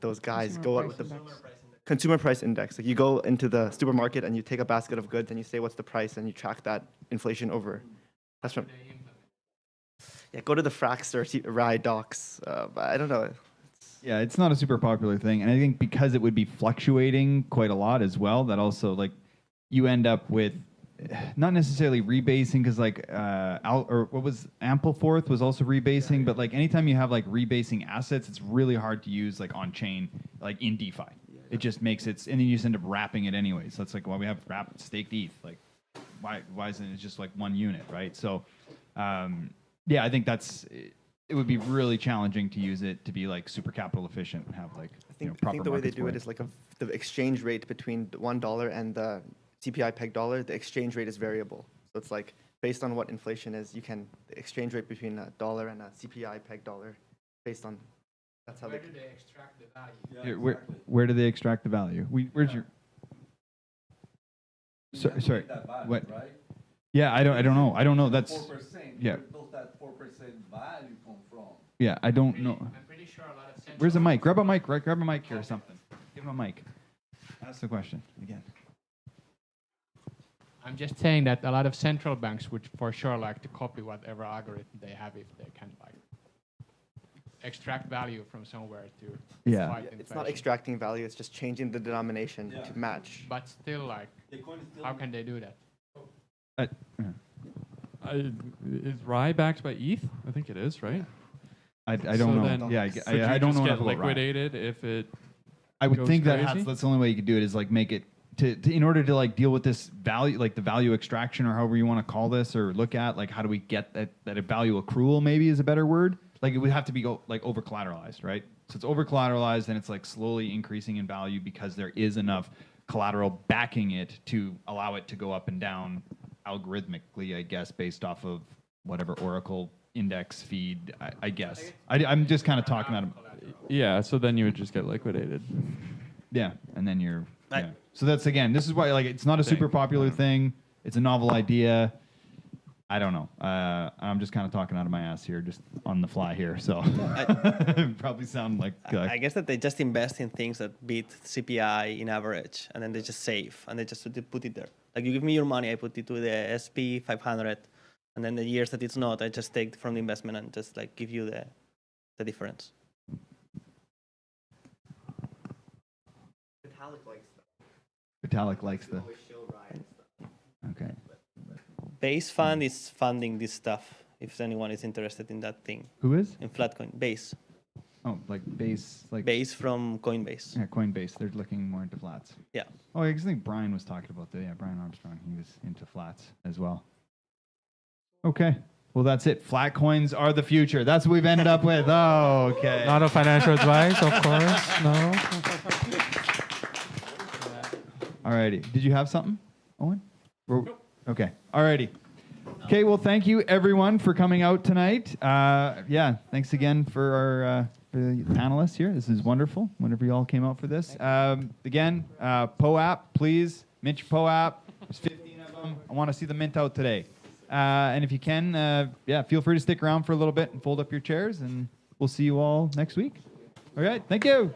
those guys go out with the consumer price index. Like you go into the supermarket and you take a basket of goods and you say what's the price and you track that inflation over. That's from. Yeah, go to the Frax or RAI docs. But I don't know. yeah, it's not a super popular thing, and I think because it would be fluctuating quite a lot as well, that also like you end up with not necessarily rebasing because like Ampleforth was also rebasing, but like anytime you have like rebasing assets, it's really hard to use like on chain, like in DeFi. It just makes it, and then you just end up wrapping it anyway. So it's like, well, we have staked ETH. Like, why isn't it just like one unit, right? So, yeah, I think it would be really challenging to use it to be like super capital efficient and have like I think the way they do it is like the exchange rate between $1 and the CPI pegged dollar. The exchange rate is variable, so it's like based on what inflation is, the exchange rate between a dollar and a CPI pegged dollar, based on that's how where do they extract the value? Yeah, where do they extract the value? Where's your? Sorry. What? Right? Yeah, I don't know. I don't know. That's 4%. yeah. Where does that 4% value come from? Yeah, I don't know. I'm pretty sure a lot of central Where's the mic? Grab a mic, right? Grab a mic here or something. Give him a mic. Ask the question again. I'm just saying that a lot of central banks would for sure like to copy whatever algorithm they have if they can like extract value from somewhere to fight inflation. It's not extracting value, it's just changing the denomination to match. But still, like, how can they do that? Is RAI backed by ETH? I think it is, right? I don't know. Then Yeah, I don't know get enough about RAI. liquidated if it. I would goes think crazy? that's the only way you could do it is like make it to in order to like deal with this value, like the value extraction or however you want to call this or look at, like how do we get that a value accrual maybe is a better word. Like it would have to be like over collateralized, right? So it's over collateralized and it's like slowly increasing in value because there is enough collateral backing it to allow it to go up and down algorithmically, I guess, based off of whatever Oracle index feed, I guess. I'm just kind of talking out of. Yeah, so then you would just get liquidated. Yeah, and then you're. Yeah. So that's again. This is why like it's not a super popular thing. It's a novel idea. I don't know. I'm just kind of talking out of my ass here, just on the fly here. So probably sound like. I guess that they just invest in things that beat CPI in average, and then they just save and they just put it there. Like you give me your money, I put it to the SP 500, and then the years that it's not, I just take from the investment and just like give you the difference. Vitalik likes the. Okay. Base Fund is funding this stuff. If anyone is interested in that thing. Who is? In Flatcoin. Base. Oh, like Base, like. Base from Coinbase. Yeah, Coinbase. They're looking more into flats. Yeah. Oh, I think Brian was talking about that. Yeah, Brian Armstrong. He was into flats as well. Okay. Well, that's it. Flat coins are the future. That's what we've ended up with. Oh, okay. Not a financial advice, of course. No. Alrighty. Did you have something, Owen? Okay. Alrighty. Okay. Well, thank you everyone for coming out tonight. Yeah. Thanks again for the panelists here. This is wonderful. Whenever you all came out for this. Again, POAP, please mint your POAP. There's 15 of them. I want to see the mint out today. And if you can, yeah, feel free to stick around for a little bit and fold up your chairs, and we'll see you all next week. All right. Thank you.